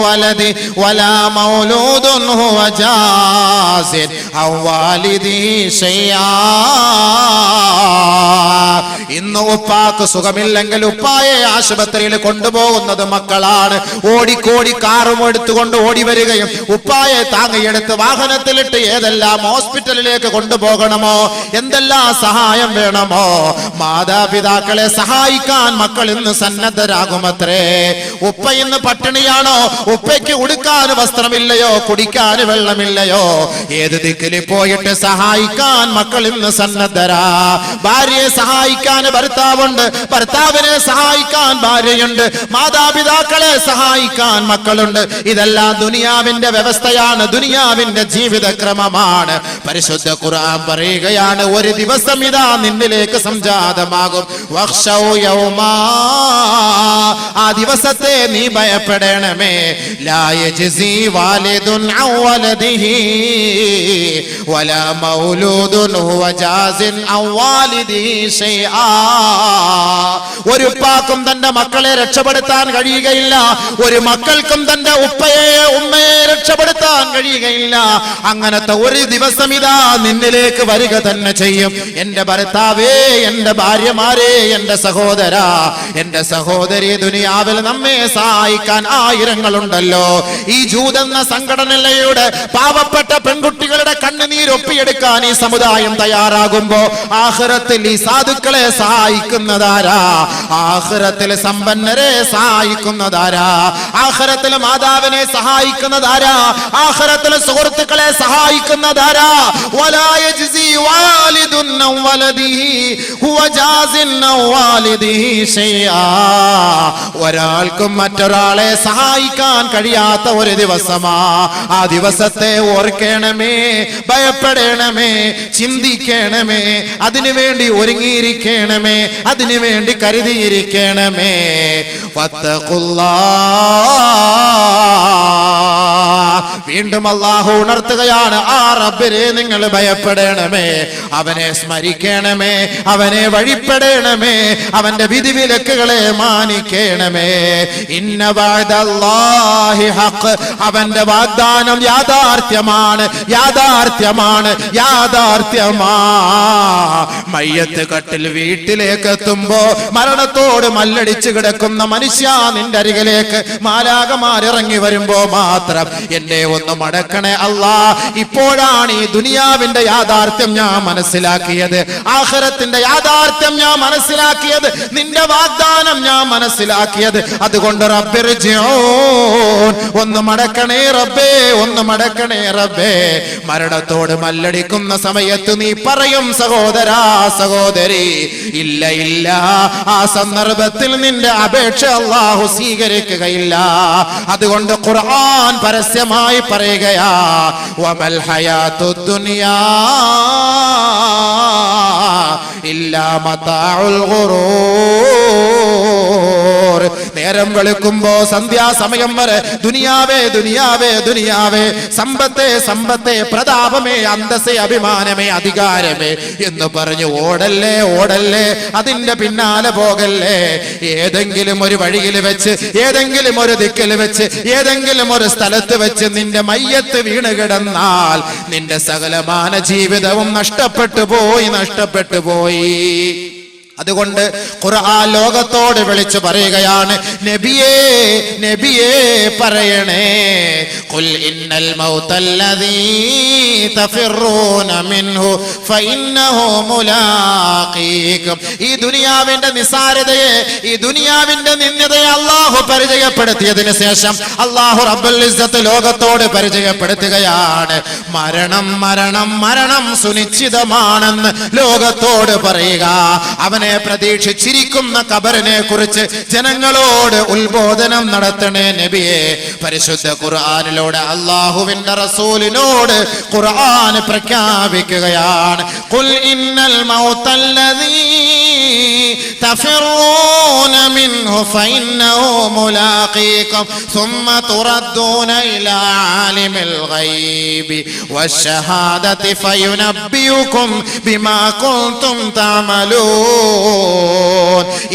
S1: ولده ولا مولود هو جاز عن والده شيئا. ഇന്ന് ഉപ്പാക്ക് സുഖമില്ലെങ്കിൽ ഉപ്പായെ ആശുപത്രിയിൽ കൊണ്ടുപോകുന്നത് മക്കളാണ്. ഓടിക്കോടി കാറും എടുത്തുകൊണ്ട് ഓടി വരികയും ഉപ്പായെ താങ്ങിയെടുത്ത് വാഹനത്തിലിട്ട് ഏതെല്ലാം ഹോസ്പിറ്റലിലേക്ക് കൊണ്ടുപോകണമോ, എന്തെല്ലാം സഹായം വേണമോ, മാതാപിതാക്കളെ സഹായിക്കാൻ മക്കൾ ഇന്ന് സന്നദ്ധരാകുമത്രേ. ഉപ്പ ഇന്ന് പട്ടിണിയാണോ? ഉപ്പയ്ക്ക് ഉടുക്കാൻ വസ്ത്രമില്ലയോ? കുടിക്കാൻ വെള്ളമില്ലയോ? ഏത് ദിക്കിൽ പോയിട്ട് സഹായിക്കാൻ മക്കൾ ഇന്ന് സന്നദ്ധരാ. ഭാര്യയെ സഹായിക്കാൻ ഭർത്താവുണ്ട്, ഭർത്താവിനെ സഹായിക്കാൻ ഭാര്യയുണ്ട്, മാതാപിതാക്കളെ സഹായിക്കാൻ മക്കളുണ്ട്. ഇതെല്ലാം ദുനിയാവിന്റെ വ്യവസ്ഥയാണ്, ദുനിയാവിന്റെ ജീവിതക്രമമാണ്. പരിശുദ്ധ ഖുർആൻ പറയുകയാണ്, ഒരു ദിവസം ഇതാ നിന്നിലേക്ക് സംജാതമാകും. വഖ്ശൗ യൗമാ, ആ ദിവസത്തെ നീ ഭയപ്പെടണമേ. ലാ യജ്സി വാലിദുൻ അൻ വലദിഹി വലാ മൗലൂദുൻ ഹുവ ജാസിൻ അൻ വാലിദിഹി ശൈആ. ഒരു ഉപ്പാക്കും തന്റെ മക്കളെ രക്ഷപ്പെടുത്താൻ കഴിയുകയില്ല, ഒരു മക്കൾക്കും തന്റെ ഉമ്മയെ രക്ഷപ്പെടുത്താൻ കഴിയുകയില്ല. അങ്ങനത്തെ ഒരു ദിവസം ഇതാ നിന്നിലേക്ക് വരിക തന്നെ ചെയ്യും. എന്റെ ഭർത്താവേ, എന്റെ ഭാര്യമാരെ, എന്റെ സഹോദരാ, എന്റെ സഹോദരി, ദുനിയാവിൽ നമ്മെ സഹായിക്കാൻ ആയിരങ്ങളുണ്ടല്ലോ. ഈ ജൂതെന്ന സംഘടനയുടെ പാവപ്പെട്ട പെൺകുട്ടികളുടെ കണ്ണുനീരൊപ്പിയെടുക്കാൻ ഈ സമുദായം തയ്യാറാകുമ്പോ ആഖിറത്തിൽ ഈ സാധുക്കളെ സഹായിക്കുന്നതാരാ? ആഖിറത്തിൽ സമ്പന്നരെ സഹായിക്കുന്നതാരാ? ആഖിറത്തിൽ മാതാവിനെ സഹായിക്കുന്നതാരാ? ആഖിറത്തിൽ സുഹൃത്തുക്കളെ സഹായിക്കുന്നതാരാ? വലാ യജ്സി വാലിദുൻ അൻ വലദിഹി ഹുവ ജാസിൻ അൻ വാലിദിഹി ശൈആ. ഒരാൾക്കും മറ്റൊരാളെ സഹായിക്കാൻ കഴിയാത്ത ഒരു ദിവസമാ. ആ ദിവസത്തെ ഓർക്കണമേ, ഭയപ്പെടണമേ, ചിന്തിക്കണമേ, അതിനുവേണ്ടി ഒരുങ്ങിയിരിക്കണമേ, അതിനുവേണ്ടി കരുതിയിരിക്കണമേ. വീണ്ടും അല്ലാഹു ഉണർത്തുകയാണ്, ആ റബ്ബിനെ നിങ്ങൾ ഭയപ്പെടണമേ, അവനെ സ്മരിക്കണമേ, അവനെ വഴിപ്പെടണമേ, അവന്റെ വിധിവിലക്കുകളെ മാനിക്കണമേ. ഇന്ന വഅദല്ലാഹി ഹഖ്, അവന്റെ വാഗ്ദാനം യാഥാർത്ഥ്യമാണ്, യാഥാർത്ഥ്യമാണ്, യാഥാർത്ഥ്യമാ. മയ്യത്ത് കട്ടിൽ വീട്ടിലേക്ക് എത്തുമ്പോ മരണത്തോട് മല്ലടിച്ചു കിടക്കുന്ന മനുഷ്യ, നിന്റെ അരികിലേക്ക് മാലാകമാർ ഇറങ്ങി വരുമ്പോ മാത്രം എന്നെ ഒന്ന് മടക്കണേ അല്ലാ. ഇപ്പോഴാണ് ഈ ദുനിയാവിന്റെ യാഥാർത്ഥ്യം ഞാൻ മനസ്സിലാക്കിയത്, ആഖിറത്തിന്റെ യാഥാർത്ഥ്യം ഞാൻ മനസ്സിലാക്കിയത്, നിന്റെ വാഗ്ദാനം ഞാൻ മനസ്സിലാക്കിയത്. അതുകൊണ്ട് റബ്ബിർജിഊൻ, ഒന്ന് മടക്കണേ റബ്ബേ, ഒന്ന് മടക്കണേ റബ്ബേ. മരണത്തോട് മല്ലടിക്കുന്ന സമയത്ത് നീ പറയും, സഹോദരാ, സഹോദരി, ഇല്ല ഇല്ല, ആ സന്ദർഭത്തിൽ നിന്റെ അപേക്ഷ അല്ലാഹു സ്വീകരിക്കുകയില്ല. അതുകൊണ്ട് ഖുർആൻ പരസ്യമായി പറയുകയാ, വമൽ ഹയാത്തുദ് ദുനിയാ ഇല്ലാ മതാഉൽ ഗുറൂർ. നേരം വെളുക്കുമ്പോ സന്ധ്യാസമയം വരെ ദുനിയാവേ, ദുനിയാവേ, ദുനിയാവേ, സമ്പത്തെ, സമ്പത്തെ, പ്രതാപമേ, അന്തസ്സേ, അഭിമാനമേ, അധികാരമേ എന്ന് പറഞ്ഞു ഓടല്ലേ, ഓടല്ലേ, അതിന്റെ പിന്നാലെ പോകല്ലേ. ഏതെങ്കിലും ഒരു വഴിയിൽ വെച്ച്, ഏതെങ്കിലും ഒരു ദിക്കിൽ വെച്ച്, ഏതെങ്കിലും ഒരു സ്ഥലത്ത് വെച്ച് നിന്റെ മയ്യത്ത് വീണ് കിടന്നാൽ നിന്റെ സകലമാന ജീവിതവും നഷ്ടപ്പെട്ടു പോയി, നഷ്ടപ്പെട്ടു പോയി. അതുകൊണ്ട് ഖുർആൻ ലോകത്തോട് വിളിച്ചു പറയുകയാണ്, നബിയേ നബിയേ പറയണേ, ഖുൽ ഇന്നൽ മൗതല്ലദീ തഫിറൂന മിൻഹു ഫഇന്നഹു മുലാഖീകും. ഈ ദുനിയാവിന്റെ നിസാരതയെ, ഈ ദുനിയാവിന്റെ നിന്ദതയെ അല്ലാഹു പരിചയപ്പെടുത്തിയതിനു ശേഷം അല്ലാഹു റബ്ബുൽ ഇസ്സത്ത് ലോകത്തോട് പരിചയപ്പെടുത്തുകയാണ്, മരണം മരണം മരണം സുനിശ്ചിതമാണെന്ന് ലോകത്തോട് പറയുക. അവനെ പ്രതീക്ഷിച്ചിരിക്കുന്ന ഖബറിനെ കുറിച്ച് ജനങ്ങളോട് ഉത്ബോധനം നടത്തണേ നബിയെ. പരിശുദ്ധ ഖുർആനിലൂടെ അല്ലാഹുവിന്റെ റസൂലിനോട് ഖുർആൻ പ്രഖ്യാപിക്കുകയാണ്, ഖുൽ ഇന്നൽ മൗതല്ലദീ തഫിറൂന മിൻഹു ഫഇന്നഹു മുലാഖീകും സുമ്മ തുറദ്ദൂന ഇലാ ആലിമിൽ ഗൈബി വശഹാദതി ഫയുനബ്ബിയുകും ബിമാ കുൻതും തഅമലൂൻ.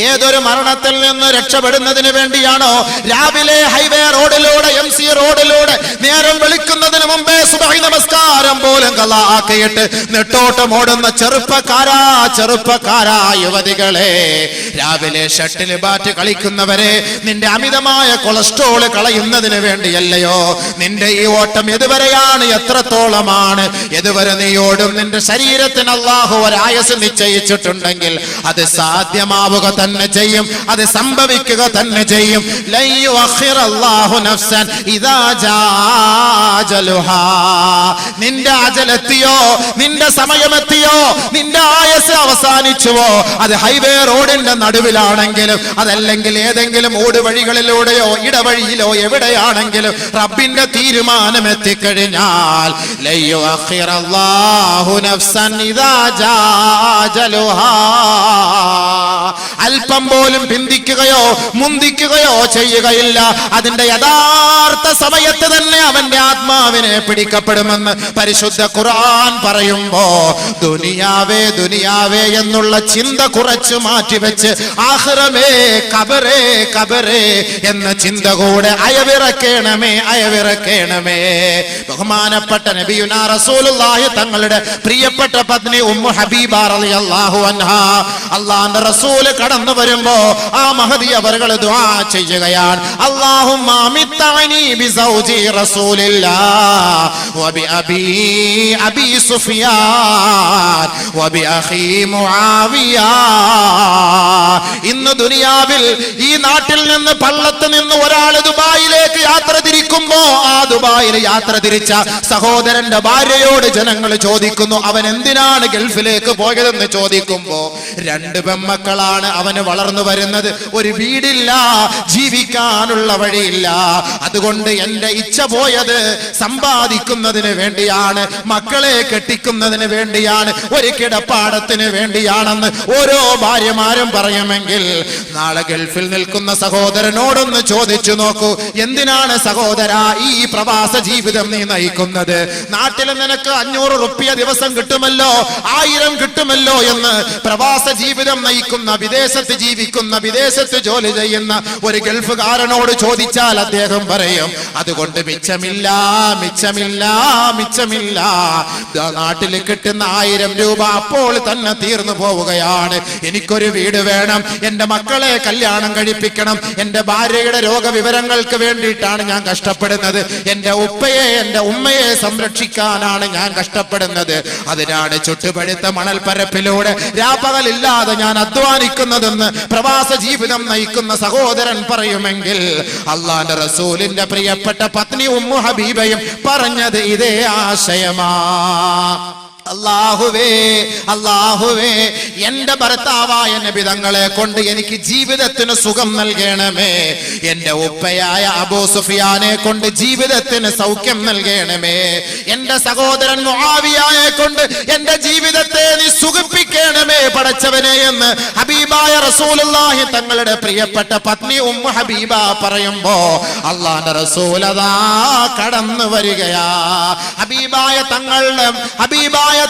S1: ഏതൊരു മരണത്തിൽ നിന്ന് രക്ഷപ്പെടുന്നതിന് വേണ്ടിയാണോ രാവിലെ ഹൈവേ റോഡിലൂടെ MC റോഡിലൂടെ നേരം വെളുക്കുന്നതിന് മുമ്പേ സുബഹി നമസ്കാരം പോലും ഖളാ ആക്കിയിട്ട് നെട്ടോട്ടം ഓടുന്ന ചെറുപ്പക്കാരാ യുവതികളെ, രാവിലെ ഷട്ടിൽ ബാറ്റ് കളിക്കുന്നവരെ, നിന്റെ അമിതമായ കൊളസ്ട്രോൾ കളയുന്നതിന് വേണ്ടിയല്ലയോ? നിന്റെ ഈ ഓട്ടം എതുവരെയാണ്, എത്രത്തോളമാണ്, എതുവരെ നീ ഓടും? നിന്റെ ശരീരത്തിന് അല്ലാഹു ഒരായുസ് നിശ്ചയിച്ചിട്ടുണ്ടെങ്കിൽ അത് സാധ്യമാവുക തന്നെ ചെയ്യും, അത് സംഭവിക്കുക തന്നെ ചെയ്യും. ലൻ യുഅഖിറല്ലാഹു നഫ്സൻ ഇദാ ജാ അജലുഹാ. നിന്റെ അജലെത്തിയോ, നിന്റെ സമയമെത്തിയോ, നിന്റെ ആയുസ് അവസാനിച്ചുവോ, അത് ഹൈവേ റോഡിന്റെ നടുവിലാണെങ്കിലും അതല്ലെങ്കിൽ ഏതെങ്കിലും ഓടുവഴികളിലൂടെയോ ഇടവഴിയിലോ എവിടെയാണെങ്കിലും റബ്ബിന്റെ തീരുമാനം എത്തിക്കഴിഞ്ഞാൽ ലൻ യുഅഖിറല്ലാഹു നഫ്സൻ ഇദാ ജാ അജലുഹാ. അല്പം പോലും പിന്തിക്കുകയോ മുന്തിക്കുകയോ ചെയ്യുകയില്ല. അതിന്റെ യഥാർത്ഥ സമയത്ത് തന്നെ അവന്റെ ആത്മാവിനെ പിടിക്കപ്പെടുമെന്ന് പരിശുദ്ധ ഖുർആൻ പറയുമ്പോ, ദുനിയാവേ ദുനിയാവേ എന്നുള്ള ചിന്ത കുറച്ചു മാറ്റിവെച്ച് ആഖിറമേ ഖബറേ ഖബറേ എന്ന ചിന്ത കൂടെ അയവിറക്കേണമേ അയവിറക്കേണമേ. ബഹുമാനപ്പെട്ട നബിയുനാ റസൂലുള്ളാഹി തങ്ങളുടെ പ്രിയപ്പെട്ട പത്നി ഉമ്മു ഹബീബ റളിയല്ലാഹു അൻഹാ, അല്ലാഹുവിന്റെ റസൂൽ കടന്നു വരുമ്പോ ആ മഹദി അവர்கள் ദുആ ചെയ്യുകയാണ്, അല്ലാഹുമ്മ അമിത്തഅനി ബിസൗജി റസൂലില്ലാഹ് വബി അബി സുഫിയാൻ വബി അഖീ മുആവിയ. ഇന്ന് ദുനിയാവിൽ ഈ നാട്ടിൽ നിന്ന് പള്ളത്ത് നിന്ന് ഒരാൾ ദുബായിലേക്ക് യാത്ര തിരിക്കുമ്പോ ആ ദുബായിൽ യാത്ര തിരിച്ച സഹോദരന്റെ ഭാര്യയോട് ജനങ്ങൾ ചോദിക്കുന്നു, അവൻ എന്തിനാണ് ഗൾഫിലേക്ക് പോയതെന്ന് ചോദിക്കുമ്പോ, 2 പെൺമക്കളാണ് അവന് വളർന്നു വരുന്നത്, ഒരു വീടില്ല, ജീവിക്കാനുള്ള വഴിയില്ല, അതുകൊണ്ട് എന്റെ ഇച്ഛ പോയത് സമ്പാദിക്കുന്നതിന് വേണ്ടിയാണ്, മക്കളെ കെട്ടിക്കുന്നതിന് വേണ്ടിയാണ്, ഒരു കിടപ്പാടത്തിന് വേണ്ടിയാണെന്ന് ഓരോ ഭാര്യമാരും പറയുമെങ്കിൽ, നാളെ ഗൾഫിൽ നിൽക്കുന്ന സഹോദരനോടൊന്ന് ചോദിച്ചു നോക്കൂ, എന്തിനാണ് സഹോദര ഈ പ്രവാസ ജീവിതം നീ നയിക്കുന്നത്? നാട്ടിൽ നിനക്ക് 500 റുപ്യ ദിവസം കിട്ടുമല്ലോ, 1000 കിട്ടുമല്ലോ എന്ന് പ്രവാസ ജീവിതം നയിക്കുന്ന, വിദേശത്ത് ജീവിക്കുന്ന, വിദേശത്ത് ജോലി ചെയ്യുന്ന ഒരു ഗൾഫുകാരനോട് ചോദിച്ചാൽ അദ്ദേഹം പറയും, അതുകൊണ്ട് മിച്ചമില്ല മിച്ചമില്ല മിച്ചമില്ല, നാട്ടിൽ കിട്ടുന്ന 1000 രൂപ അപ്പോൾ തന്നെ തീർന്നു പോവുകയാണ്, എനിക്കൊരു വീട് വേണം, എന്റെ മക്കളെ കല്യാണം കഴിപ്പിക്കണം, എന്റെ ഭാര്യയുടെ രോഗവിവരങ്ങൾക്ക് വേണ്ടിയിട്ടാണ് ഞാൻ കഷ്ടപ്പെടുന്നത്, എന്റെ ഉപ്പയെ എന്റെ ഉമ്മയെ സംരക്ഷിക്കാനാണ് ഞാൻ കഷ്ടപ്പെടുന്നത്, അതിനാണ് ചുട്ടുപഴുത്ത മണൽപ്പരപ്പിലൂടെ രാപ്പകലില്ലാതെ ഞാൻ അധ്വാനിക്കുന്നതെന്ന് പ്രവാസ ജീവിതം നയിക്കുന്ന സഹോദരൻ പറയുമെങ്കിൽ, അല്ലാഹുവിന്റെ റസൂലിന്റെ പ്രിയപ്പെട്ട പത്നി ഉമ്മു ഹബീബയും പറഞ്ഞത് ഇതേ ആശയമാ. അല്ലാഹുവേ അല്ലാഹുവേ, എന്റെ ഭർത്താവായ നബി തങ്ങളെ കൊണ്ട് എനിക്ക് ജീവിതത്തിന് സുഖം നൽകണമേ, എന്റെ ഉപ്പയായ അബൂ സുഫിയാനെ കൊണ്ട് ജീവിതത്തിന് സൗഖ്യം നൽകണമേ, എന്റെ സഹോദരൻ മുആവിയയെ കൊണ്ട് എന്റെ ജീവിതത്തെ നീ സുഖിപ്പിക്കണമേ പടച്ചവനെ എന്ന് ഹബീബായ റസൂലുള്ളാഹി തങ്ങളുടെ പ്രിയപ്പെട്ട പത്നി ഉമ്മു ഹബീബ പറയുമ്പോ, അല്ലാഹുവിന്റെ റസൂൽ അതാ കടന്നു വരികയാ. ഹബീബായ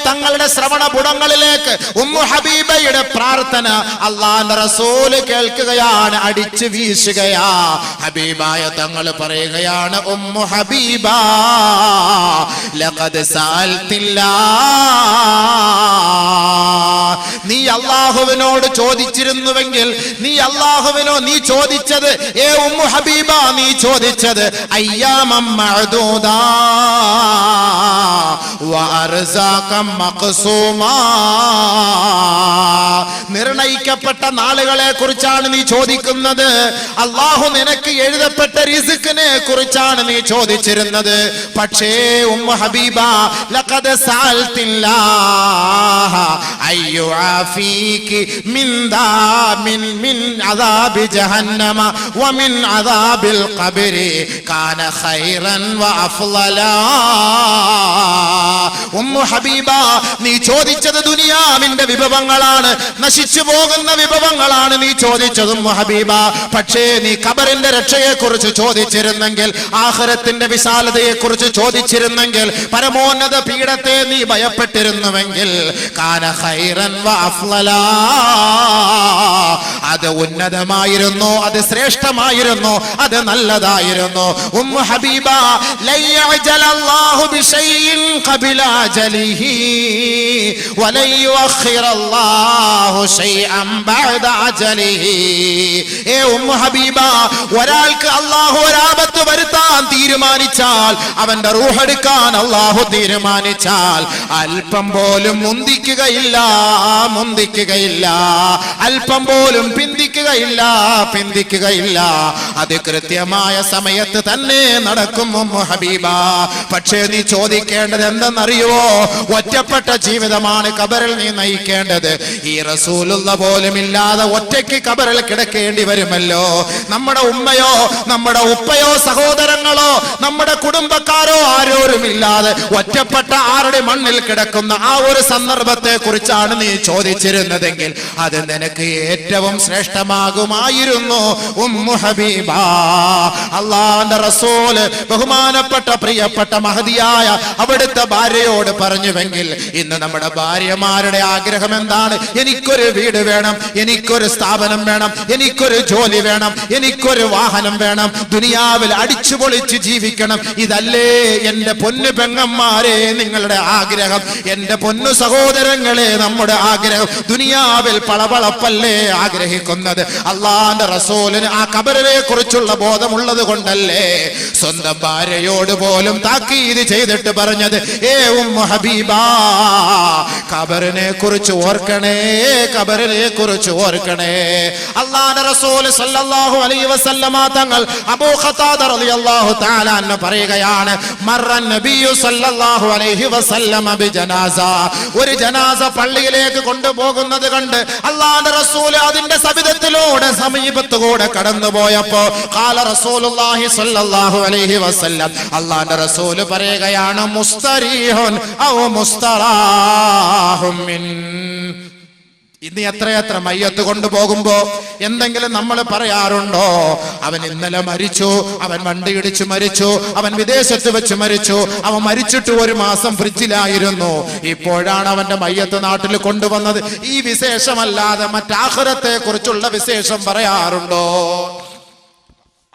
S1: തങ്ങളുടെ ശ്രവണപുടങ്ങളിലേക്ക് ഉമ്മു ഹബീബയുടെ പ്രാർത്ഥന അല്ലാഹുവിന്റെ റസൂൽ കേൾക്കുകയാണ്, അടിച്ചു വീശുകയാ. ഹബീബായ തങ്ങൾ പറയുകയാണ്, ഉമ്മു ഹബീബ ലഖദ് സഅൽതില്ലാ, നീ നീ അല്ലാഹുവിനോട് ചോദിച്ചിരുന്നുവെങ്കിൽ നീ ചോദിച്ചത് ഉമ്മു ഹബീബ നീ ചോദിച്ചത് അയ്യാമം മഅദൂദാ വഅർസാഖം മഖ്സൂമാ, നിർണയിക്കപ്പെട്ട നാളുകളെ കുറിച്ചാണ് നീ ചോദിക്കുന്നത്. അല്ലാഹു നിനക്ക് എഴുതപ്പെട്ട റിസ്കിനെ കുറിച്ചാണ് നീ ചോദിച്ചിരുന്നത്. പക്ഷേ ഉമ്മു ഹബീബ ലഖദ് സഅൽതില്ലാഹ അയ്യുആഫീകി മിൻ അദാബി ജഹന്നമ വമിൻ അദാബിൽ ഖബ്രി കാന ഖൈറൻ വഅഫ്ളലാ. ഉമ്മു ഹബീബ നീ ചോദിച്ചത് ദുനിയാവിന്റെ വിഭവങ്ങളാണ്, നശിച്ചു പോകുന്ന വിഭവങ്ങളാണ് നീ ചോദിച്ചത് ഉമ്മു ഹബീബ. പക്ഷേ നീ ഖബറിന്റെ രക്ഷയെ കുറിച്ച് ചോദിച്ചിരുന്നെങ്കിൽ, ആഖിറത്തിന്റെ വിശാലതയെ കുറിച്ച് ചോദിച്ചിരുന്നെങ്കിൽ, പരമോന്നത പീഠത്തെ നീ ഭയപ്പെട്ടിരുന്നുവെങ്കിൽ കാന ഖൈറൻ വഅഫ്ളലാ, അത് ഉന്നതമായിരുന്നു, അത് ശ്രേഷ്ഠമായിരുന്നു, അത് നല്ലതായിരുന്നു. ഉമ്മു ഹബീബ ലയഅജലല്ലാഹു ബിശൈഇൻ ഖബല അജലിഹി വലൻ യുഅഖിറല്ലാഹു ശൈഅൻ ബഅദ അജലിഹി. ഉമ്മു ഹബീബ, ഒരാൾക്ക് അല്ലാഹു ഒരാപത്ത് വരുത്താൻ തീരുമാനിച്ചാൽ, അവന്റെ റൂഹ് എടുക്കാൻ അല്ലാഹു തീരുമാനിച്ചാൽ അല്പം പോലും മുന്തിക്കുകയില്ല, അല്പം പോലും പിന്തിക്കുകയില്ല. അത് കൃത്യമായ സമയത്ത് തന്നെ നടക്കും ഉമ്മു ഹബീബ. പക്ഷേ നീ ചോദിക്കേണ്ടത് എന്തെന്നറിയുവോ? ഒറ്റപ്പെട്ട ജീവിതമാണ് ഖബറിൽ നീ നയിക്കേണ്ടത്. ഈ റസൂലുള്ള പോലും ഇല്ലാതെ ഒറ്റയ്ക്ക് ഖബറിൽ കിടക്കേണ്ടി വരുമല്ലോ. നമ്മുടെ ഉമ്മയോ നമ്മുടെ ഉപ്പയോ സഹോദരങ്ങളോ നമ്മുടെ കുടുംബക്കാരോ ആരോരുമില്ലാതെ ഒറ്റപ്പെട്ട ആരുടെ മണ്ണിൽ കിടക്കുന്ന ആ ഒരു സന്ദർഭത്തെ കുറിച്ചാണ് നീ ചോദിച്ചിരുന്നതെങ്കിൽ അത് നിനക്ക് ഏറ്റവും ശ്രേഷ്ഠമാകുമായിരുന്നു ഉമ്മു ഹബീബ. അല്ലാഹുവിന്റെ റസൂൽ ബഹുമാനപ്പെട്ട പ്രിയപ്പെട്ട മഹദിയായ അവിടുത്തെ ഭാര്യയോട് പറഞ്ഞുവെങ്കിൽ, ഇന്ന് നമ്മുടെ ഭാര്യമാരുടെ ആഗ്രഹം എന്താണ്? എനിക്കൊരു വീട് വേണം, എനിക്കൊരു സ്ഥാപനം വേണം, എനിക്കൊരു ജോലി വേണം, എനിക്കൊരു വാഹനം വേണം, ദുനിയാവിൽ അടിച്ചു പൊളിച്ച് ജീവിക്കണം. ഇതല്ലേ എന്റെ പൊന്നു പെങ്ങന്മാരെ നിങ്ങളുടെ ആഗ്രഹം? എന്റെ പൊന്നു സഹോദരങ്ങളെ നമ്മുടെ ആഗ്രഹം? ദുനിയാവിൽ പളപളപ്പല്ലേ ആഗ്രഹിക്കുന്നത്? അല്ലാഹുവിന്റെ റസൂലിന് ആ ഖബറിനെ കുറിച്ചുള്ള ബോധമുള്ളത് കൊണ്ടല്ലേ സ്വന്തം ഭാര്യയോട് പോലും താക്കീത് ചെയ്തിട്ട് പറഞ്ഞത്, ഉമ്മു ഹബീബ ഖബറിനെ കുറിച്ച് ഓർക്കണേ, ഖബറിനെ കുറിച്ച് ഓർക്കണേ. അല്ലാഹുവിന്റെ റസൂൽ സല്ലല്ലാഹു അലൈഹി വസല്ലമ തങ്ങൾ അബൂ ഖതാദ റളിയല്ലാഹു തആല അൻഹു പറയുകയാണ്, മർറൻ നബിയു സല്ലല്ലാഹു അലൈഹി വസല്ലമ ബിജനാസ, ഒരു ജനാസ പള്ളിയിലേക്ക് കൊണ്ടുപോകുന്നത് കണ്ട് അല്ലാഹുവിന്റെ റസൂൽ അതിന്റെ സവിധത്തിലൂടെ സമീപത്തുകൂടെ കടന്നുപോയപ്പോ ഖാല റസൂലുള്ളാഹി സ്വല്ലല്ലാഹു അലൈഹി വസല്ലം, അല്ലാഹുവിന്റെ റസൂൽ പറയുകയാണ്, മുസ്തരീഹുൻ ഔ മുസ്തറാഹും മിൻ. ഇന്ന് എത്രയെത്ര മയ്യത്ത് കൊണ്ടുപോകുമ്പോ എന്തെങ്കിലും നമ്മൾ പറയാറുണ്ടോ? അവൻ ഇന്നലെ മരിച്ചു, അവൻ വണ്ടി ഇടിച്ചു മരിച്ചു, അവൻ വിദേശത്ത് വെച്ച് മരിച്ചു, അവൻ മരിച്ചിട്ട് ഒരു മാസം ഫ്രിഡ്ജിലായിരുന്നു, ഇപ്പോഴാണ് അവന്റെ മയ്യത്ത് നാട്ടിൽ കൊണ്ടുവന്നത്. ഈ വിശേഷമല്ലാതെ മറ്റാഖിറത്തെ കുറിച്ചുള്ള വിശേഷം പറയാറുണ്ടോ?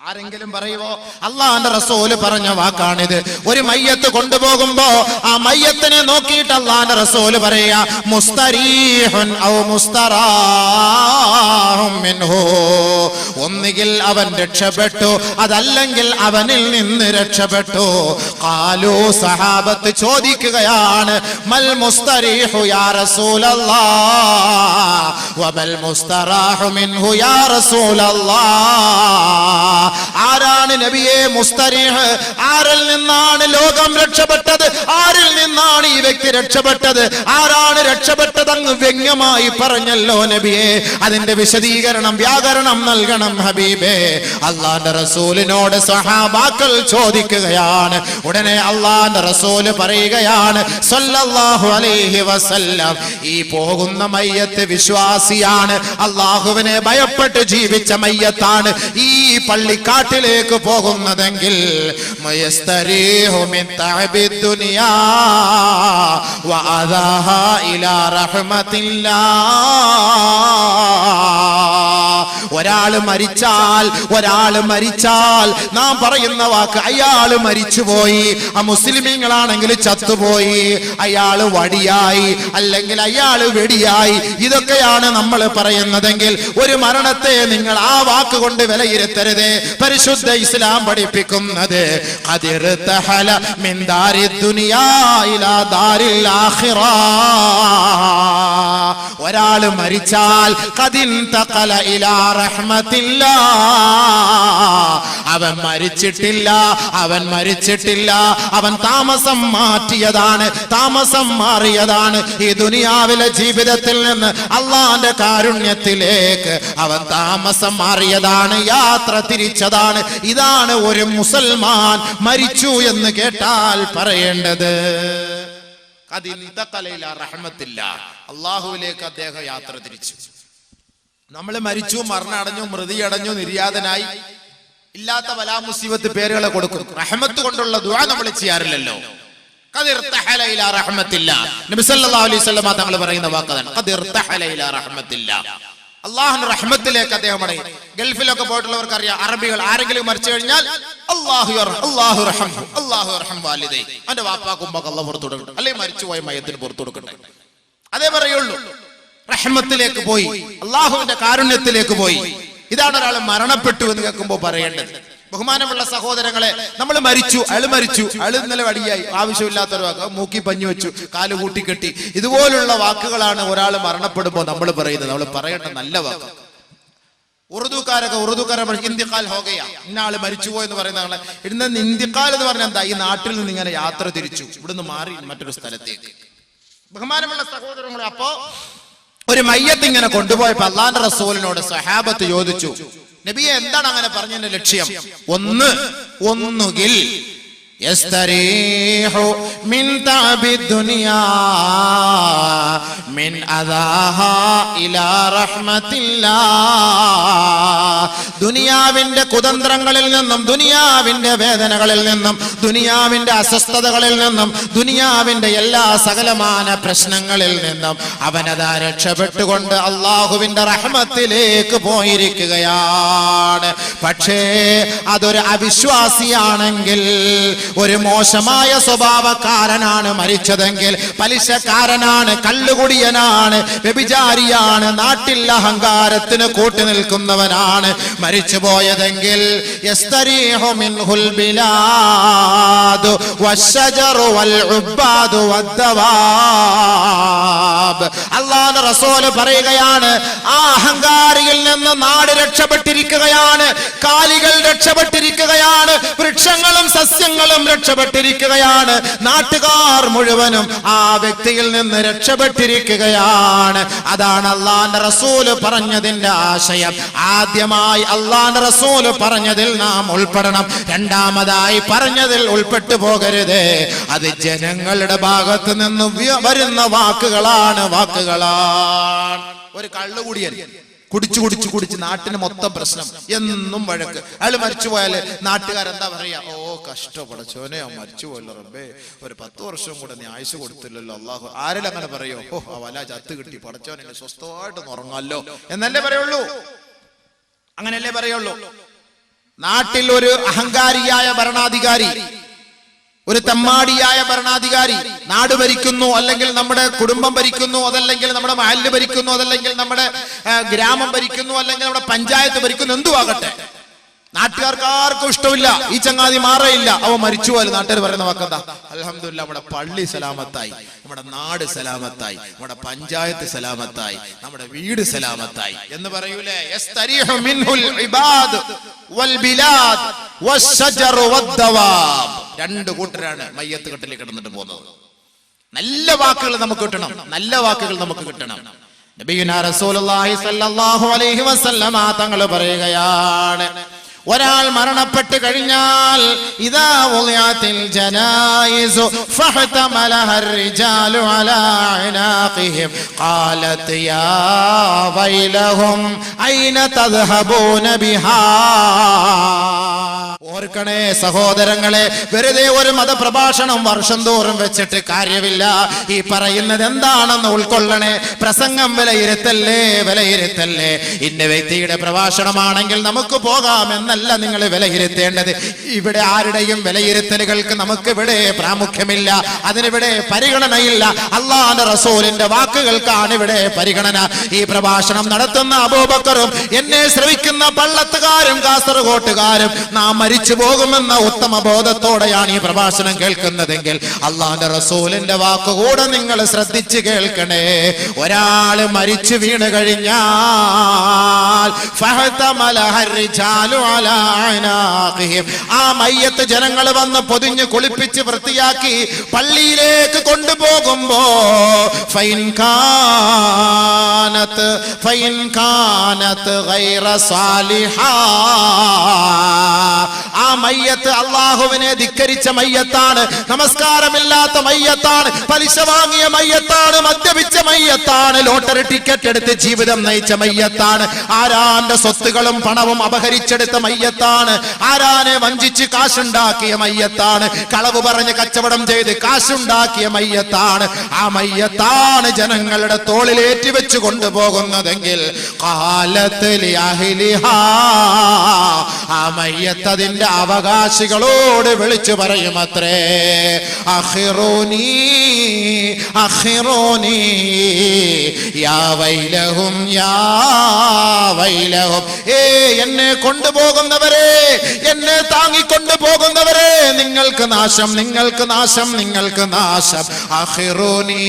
S1: ആരെങ്കിലും പറയുവോ? അല്ലാഹുവിന്റെ റസൂൽ പറഞ്ഞ വാക്കാണിത്. ഒരു മയ്യത്ത് കൊണ്ടുപോകുമ്പോ ആ മയ്യത്തിനെ നോക്കിയിട്ട് അല്ലാഹുവിന്റെ റസൂൽ പറയാ, മുസ്തരീഹുൻ ഔ മുസ്തറാഹും മിൻഹു, ഒന്നുകിൽ അവൻ രക്ഷപ്പെട്ടു, അതല്ലെങ്കിൽ അവനിൽ നിന്ന് രക്ഷപ്പെട്ടു. ഖാലൂ, സഹാബത്ത് ചോദിക്കുകയാണ്, മൽ മുസ്തരീഹു യാ റസൂലല്ലാഹ് വമൽ മുസ്തറാഹു മിൻഹു യാ റസൂലല്ലാഹ്. ആരാണ് നബിയെ മുസ്തരീഹ്? ആരിൽ നിന്നാണ് ലോകം രക്ഷപ്പെട്ടത്? ആരിൽ നിന്നാണ് ഈ വ്യക്തി രക്ഷപ്പെട്ടത്? ആരാണ് രക്ഷപ്പെട്ടത്? അങ്ങ് വ്യംഗ്യമായി പറഞ്ഞല്ലോ നബിയെ. അതിന്റെ വിശദീകരണം, വ്യാകരണം നൽകണം ഹബീബേ. അല്ലാഹുവിന്റെ റസൂലിനോട് സഹാബാക്കൾ ചോദിക്കുകയാണ്. ഉടനെ അല്ലാഹുവിന്റെ റസൂല് പറയുകയാണ് സല്ലല്ലാഹു അലൈഹി വസല്ലം, ഈ പോകുന്ന മയ്യത്ത് വിശ്വാസിയാണ്, അല്ലാഹുവിനെ ഭയപ്പെട്ട് ജീവിച്ച മയ്യത്താണ്. ഈ പള്ളിക്കാട്ടിലേക്ക് പോകുന്നതെങ്കിൽ വഅദാഹാ ഇലാ റഹ്മത്തില്ലാ. ഒരാള് മരിച്ചാൽ നാം പറയുന്ന വാക്ക് അയാള് മരിച്ചുപോയി. ആ മുസ്ലിമീങ്ങളാണെങ്കിൽ ചത്തുപോയി, അയാള് വടിയായി, അല്ലെങ്കിൽ അയാള് വെടിയായി, ഇതൊക്കെയാണ് നമ്മൾ പറയുന്നതെങ്കിൽ ഒരു മരണത്തെ നിങ്ങൾ ആ വാക്ക് കൊണ്ട് വിലയിരുത്തരുത്. പരിശുദ്ധ ഇസ്ലാം പഠിപ്പിക്കുന്നത് ഖദിർതഹല മിൻ ദാരിദ് ദുനിയാ ഇലാ ദാരിൽ ആഖിറ. ഒരാള് മരിച്ചാൽ ഖദിൻതഖല ഇലാ റഹ്മത്തില്ലാ. അവൻ മരിച്ചിട്ടില്ല, അവൻ താമസം മാറ്റിയതാണ്, താമസം മാറിയതാണ്. ഈ ദുനിയാവിലെ ജീവിതത്തിൽ നിന്ന് അള്ളാന്റെ കാരുണ്യത്തിലേക്ക് അവൻ താമസം മാറിയതാണ്, യാത്ര തിരിച്ചതാണ്. ഇതാണ് ഒരു മുസൽമാൻ മരിച്ചു എന്ന് കേട്ടാൽ പറയേണ്ടത്. അള്ളാഹുവിലേക്ക് അദ്ദേഹം യാത്ര തിരിച്ചു. നമ്മൾ മരിച്ചു, മരണമടഞ്ഞു, മൃതിയടഞ്ഞു, നിര്യാതനായി, ഇല്ലാത്ത വലാ മുസീബത്ത് പേരുകളെ കൊടുക്കും. റഹ്മത്ത് കൊണ്ടുള്ള ദുആ നമ്മൾ ചെയ്യാറില്ലല്ലോ. ഖദിർതഹല ഇലാ റഹ്മത്തില്ലാ. നബി സല്ലല്ലാഹു അലൈഹി വസല്ലം തങ്ങൾ പറയുന്ന വാക്കാണ് ഖദിർതഹല ഇലാ റഹ്മത്തില്ലാ. അല്ലാഹുവിന്റെ റഹ്മത്തിലേക്ക് അദ്ദേഹം മടങ്ങി. ഗൾഫിലൊക്കെ പോയിട്ടുള്ളവർക്ക് അറിയാം, അറബികൾ ആരെങ്കിലും മരിച്ചു കഴിഞ്ഞാൽ അല്ലാഹു യർഹം വാലിദൈ, അവന്റെ വാപ്പാക്കും ഉമ്മക്കും അല്ലാഹു പുറത്തു കൊടുക്കട്ടെ, അല്ലെങ്കിൽ മരിച്ചുപോയ മയ്യത്തിന് പുറത്തു കൊടുക്കട്ടെ, അതേ പറയുള്ളൂ. റഹ്മത്തിലേക്ക് പോയി, അല്ലാഹുവിന്റെ കാരുണ്യത്തിലേക്ക് പോയി. ഇതാണ് ഒരാൾ മരണപ്പെട്ടു എന്ന് കേൾക്കുമ്പോൾ പറയേണ്ടത്. ബഹുമാനമുള്ള സഹോദരങ്ങളെ, നമ്മൾ മരിച്ചു, അയാൾ ഇന്നലെ വടിയായി, ആവശ്യമില്ലാത്തൊരു വാക്ക്, മൂക്കി പഞ്ഞു വെച്ചു, കാല് കൂട്ടിക്കെട്ടി, ഇതുപോലുള്ള വാക്കുകളാണ് ഒരാൾ മരണപ്പെടുമ്പോൾ നമ്മൾ പറയുന്നത്. നമ്മൾ പറയേണ്ട നല്ല വാക്ക്. ഉറുദുക്കാരെ ഇന്തിഖാൽ ഹോഗയ, ഇന്നാള് മരിച്ചുപോയി എന്ന് പറയുന്ന ഇന്ന് ഇന്തിഖാൽ എന്ന് പറഞ്ഞാൽ എന്താ? ഈ നാട്ടിൽ നിന്ന് ഇങ്ങനെ യാത്ര തിരിച്ചു, ഇവിടുന്ന് മാറി മറ്റൊരു സ്ഥലത്തേക്ക്. ബഹുമാനമുള്ള സഹോദരങ്ങളെ, അപ്പോ ഒരു മയ്യത്ത് ഇങ്ങനെ കൊണ്ടുപോയപ്പോ അല്ലാഹുവിന്റെ റസൂലിനോട് സഹാബത്ത് ചോദിച്ചു, നബിയെ എന്താണ് അങ്ങനെ പറഞ്ഞതിന്റെ ലക്ഷ്യം? ഒന്നുകിൽ യസ്തരീഹു മിൻ തഅബിദ് ദുനിയാ മിൻ അദാഹാ ഇലാ റഹ്മത്തില്ലാ. ദുനിയാവിന്റെ കുതന്ത്രങ്ങളിൽ നിന്നും, ദുനിയാവിന്റെ വേദനകളിൽ നിന്നും, ദുനിയാവിന്റെ അസ്വസ്ഥതകളിൽ നിന്നും, ദുനിയാവിന്റെ എല്ലാ സകലമാന പ്രശ്നങ്ങളിൽ നിന്നും അവനതാ രക്ഷപ്പെട്ടുകൊണ്ട് അള്ളാഹുവിന്റെ റഹ്മത്തിലേക്ക് പോയിരിക്കുകയാണ്. പക്ഷേ അതൊരു അവിശ്വാസിയാണെങ്കിൽ, ഒരു മോശമായ സ്വഭാവക്കാരനാണ് മരിച്ചതെങ്കിൽ, പലിശക്കാരനാണ്, കള്ളുകുടിയനാണ്, വ്യഭിചാരിയാണ്, നാട്ടിൽ അഹങ്കാരത്തിന് കൂട്ടി നിൽക്കുന്നവനാണ് മരിച്ചുപോയതെങ്കിൽ, യസ്തരീഹു മിൻഹുൽ ബിലാദു വശജറു വൽ ഉബ്ബാദു വദ്ദവാബ്. അല്ലാഹുവിന്റെ റസൂൽ പറയുകയാണ്, ആ അഹങ്കാരിയിൽ നിന്ന് നാട് രക്ഷപ്പെട്ടിരിക്കുകയാണ്, കാലികൾ രക്ഷപ്പെട്ടിരിക്കുകയാണ്, വൃക്ഷങ്ങളും സസ്യങ്ങളും രക്ഷപ്പെട്ടിരിക്കുകയാണ്, നാട്ടുകാർ മുഴുവനും ആ വ്യക്തിയിൽ നിന്ന് രക്ഷപ്പെട്ടിരിക്കുകയാണ്. അതാണ് അല്ലാഹുവിന്റെ റസൂല് പറഞ്ഞതിന്റെ ആശയം. ആദ്യമായി അല്ലാഹുവിന്റെ റസൂല് പറഞ്ഞതിൽ നാം ഉൾപ്പെടണം. രണ്ടാമതായി പറഞ്ഞതിൽ ഉൾപ്പെട്ടു പോകരുത്. അത് ജനങ്ങളുടെ ഭാഗത്ത് നിന്ന് വരുന്ന വാക്കുകളാണ്. ഒരു കള്ളുകുടിയൻ കുടിച്ച് നാട്ടിന് മൊത്തം പ്രശ്നം, എന്നും വഴക്ക്. അയാൾ മരിച്ചുപോയാല് നാട്ടുകാരെന്താ പറയാ? ഓ കഷ്ടപ്പെടച്ചോനെ, മരിച്ചുപോയല്ലോ റബ്ബേ, ഒരു 10 വർഷം കൂടെ നീ ആയുസ് കൊടുത്തില്ലല്ലോ അള്ളാഹു. ആരെല്ലാം അങ്ങനെ പറയോ? ഓ ആ വല ചത്ത് കിട്ടി, പടച്ചോനെ സ്വസ്ഥമായിട്ട് ഉറങ്ങാലോ എന്നല്ലേ പറയുള്ളൂ. അങ്ങനെയല്ലേ പറയുള്ളൂ. നാട്ടിൽ ഒരു അഹങ്കാരിയായ ഭരണാധികാരി, ഒരു തെമ്മാടിയായ ഭരണാധികാരി നാട് ഭരിക്കുന്നു, അല്ലെങ്കിൽ നമ്മുടെ കുടുംബം ഭരിക്കുന്നു, അതല്ലെങ്കിൽ നമ്മുടെ മഹല്ല് ഭരിക്കുന്നു, അതല്ലെങ്കിൽ നമ്മുടെ ഗ്രാമം ഭരിക്കുന്നു, അല്ലെങ്കിൽ നമ്മുടെ പഞ്ചായത്ത് ഭരിക്കുന്നു, എന്തുവാകട്ടെ, നാട്ടുകാർക്ക് ആർക്കും ഇഷ്ടമില്ല. ഈ ചങ്ങാതി മാറയില്ല, അവ മരിച്ചുപോലും നാട്ടുകാർ പറയുന്ന വാക്കെന്താ? അൽഹംദുലില്ലാ, നമ്മുടെ പള്ളി സലാമത്തായി, നമ്മുടെ നാട് സലാമത്തായി, നമ്മുടെ പഞ്ചായത്ത് സലാമത്തായി, നമ്മുടെ വീട് സലാമത്തായി എന്ന് പറയൂലേ. യസ്തരീഹു മിൻഹുൽ ഇബാദ് വൽ ബിലാദ് വശജറു വദ്ദവാബ്. രണ്ട് കൂട്ടരാണ് മയ്യത്ത് കെട്ടിലേക്ക് കിടന്നിട്ട് പോകുന്നത്. നല്ല വാക്കുകൾ നമുക്ക് കിട്ടണം, നല്ല വാക്കുകൾ നമുക്ക് കിട്ടണം. നബിയുനാ റസൂലുള്ളാഹി സ്വല്ലല്ലാഹു അലൈഹി വസല്ലമ തങ്ങൾ പറയുകയാണ്, ഒരാൾ മരണപ്പെട്ട് കഴിഞ്ഞാൽ ഇദാ ഉളിയാത്തിൽ ജനായിസു ഫഹതമലഹർ റിജാലു അലാ അനാഖിഹിം ഖാലത് യാ വൈലഹും ഐന തദ്ഹബൂന ബിഹാ. ഓർക്കണേ സഹോദരങ്ങളെ, വെറുതെ ഒരു മതപ്രഭാഷണം വർഷം തോറും വെച്ചിട്ട് കാര്യമില്ല. ഈ പറയുന്നത് എന്താണെന്ന് ഉൾക്കൊള്ളണേ. പ്രസംഗം വിലയിരുത്തല്ലേ. ഇന്ന വ്യക്തിയുടെ പ്രഭാഷണമാണെങ്കിൽ നമുക്ക് പോകാമെന്നല്ല നിങ്ങൾ വിലയിരുത്തേണ്ടത്. ഇവിടെ ആരുടെയും വിലയിരുത്തലുകൾക്ക് നമുക്കിവിടെ പ്രാമുഖ്യമില്ല, അതിനിവിടെ പരിഗണനയില്ല. അല്ലാഹുവിന്റെ റസൂലിന്റെ വാക്കുകൾക്കാണ് ഇവിടെ പരിഗണന. ഈ പ്രഭാഷണം നടത്തുന്ന അബൂബക്കറും എന്നെ ശ്രവിക്കുന്ന പള്ളത്തുകാരും കാസർഗോട്ടുകാരും നാം മരിച്ചു പോകുമെന്ന ഉത്തമ ബോധത്തോടെയാണ് ഈ പ്രഭാഷണം കേൾക്കുന്നതെങ്കിൽ അല്ലാഹുവിന്റെ റസൂലിന്റെ വാക്കുകൂടെ നിങ്ങൾ ശ്രദ്ധിച്ച് കേൾക്കണേ. ഒരാള് മരിച്ചു വീണ് കഴിഞ്ഞാൽ ആ മയ്യത്ത് ജനങ്ങൾ വന്ന് പൊതിഞ്ഞ് കുളിപ്പിച്ച് വൃത്തിയാക്കി പള്ളിയിലേക്ക് കൊണ്ടുപോകുമ്പോ ഫൈൻ കാനത്ത് ഗൈറ സാലിഹാ, ആ മയ്യത്ത് അള്ളാഹുവിനെ ധിക്കരിച്ച മയ്യത്താണ്, നമസ്കാരമില്ലാത്ത മയ്യത്താണ്, പലിശ വാങ്ങിയ മയ്യത്താണ്, മദ്യപിച്ച മയ്യത്താണ്, ലോട്ടറി ടിക്കറ്റ് എടുത്ത് ജീവിതം നയിച്ച മയ്യത്താണ്, ആരാന്റെ സ്വത്തുകളും പണവും അപഹരിച്ചെടുത്ത മയ്യത്താണ്, ആരാനെ വഞ്ചിച്ച് കാശുണ്ടാക്കിയ മയ്യത്താണ്, കളവ് പറഞ്ഞ് കച്ചവടം ചെയ്ത് കാശുണ്ടാക്കിയ മയ്യത്താണ്. ആ മയ്യത്താണ് ജനങ്ങളുടെ തോളിലേറ്റി വെച്ച് കൊണ്ടുപോകുന്നതെങ്കിൽ ഖാലത്ത് ലി അഹ്ലിഹാ, ആ മയ്യത്ത് അതിന്റെ അവകാശികളോട് വിളിച്ചു പറയുമത്രേ, അഖിറൂനി യാ വൈലഹും യാ വൈലഹും, എന്നെ കൊണ്ടുപോകുന്നവരെ, എന്നെ താങ്ങിക്കൊണ്ടു പോകുന്നവരെ, നിങ്ങൾക്ക് നാശം, നിങ്ങൾക്ക് നാശം, നിങ്ങൾക്ക് നാശം. അഖിറൂനി,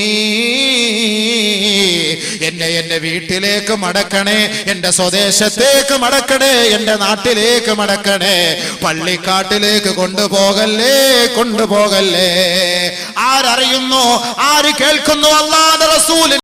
S1: എന്റെ വീട്ടിലേക്ക് മടക്കണേ, എന്റെ സ്വദേശത്തേക്ക് മടക്കണേ, എന്റെ നാട്ടിലേക്ക് മടക്കണേ, പള്ളിക്കാട്ടിലേക്ക് കൊണ്ടുപോകല്ലേ. ആരറിയുന്നു, ആര് കേൾക്കുന്നു? അല്ലാഹുവിന്റെ റസൂൽ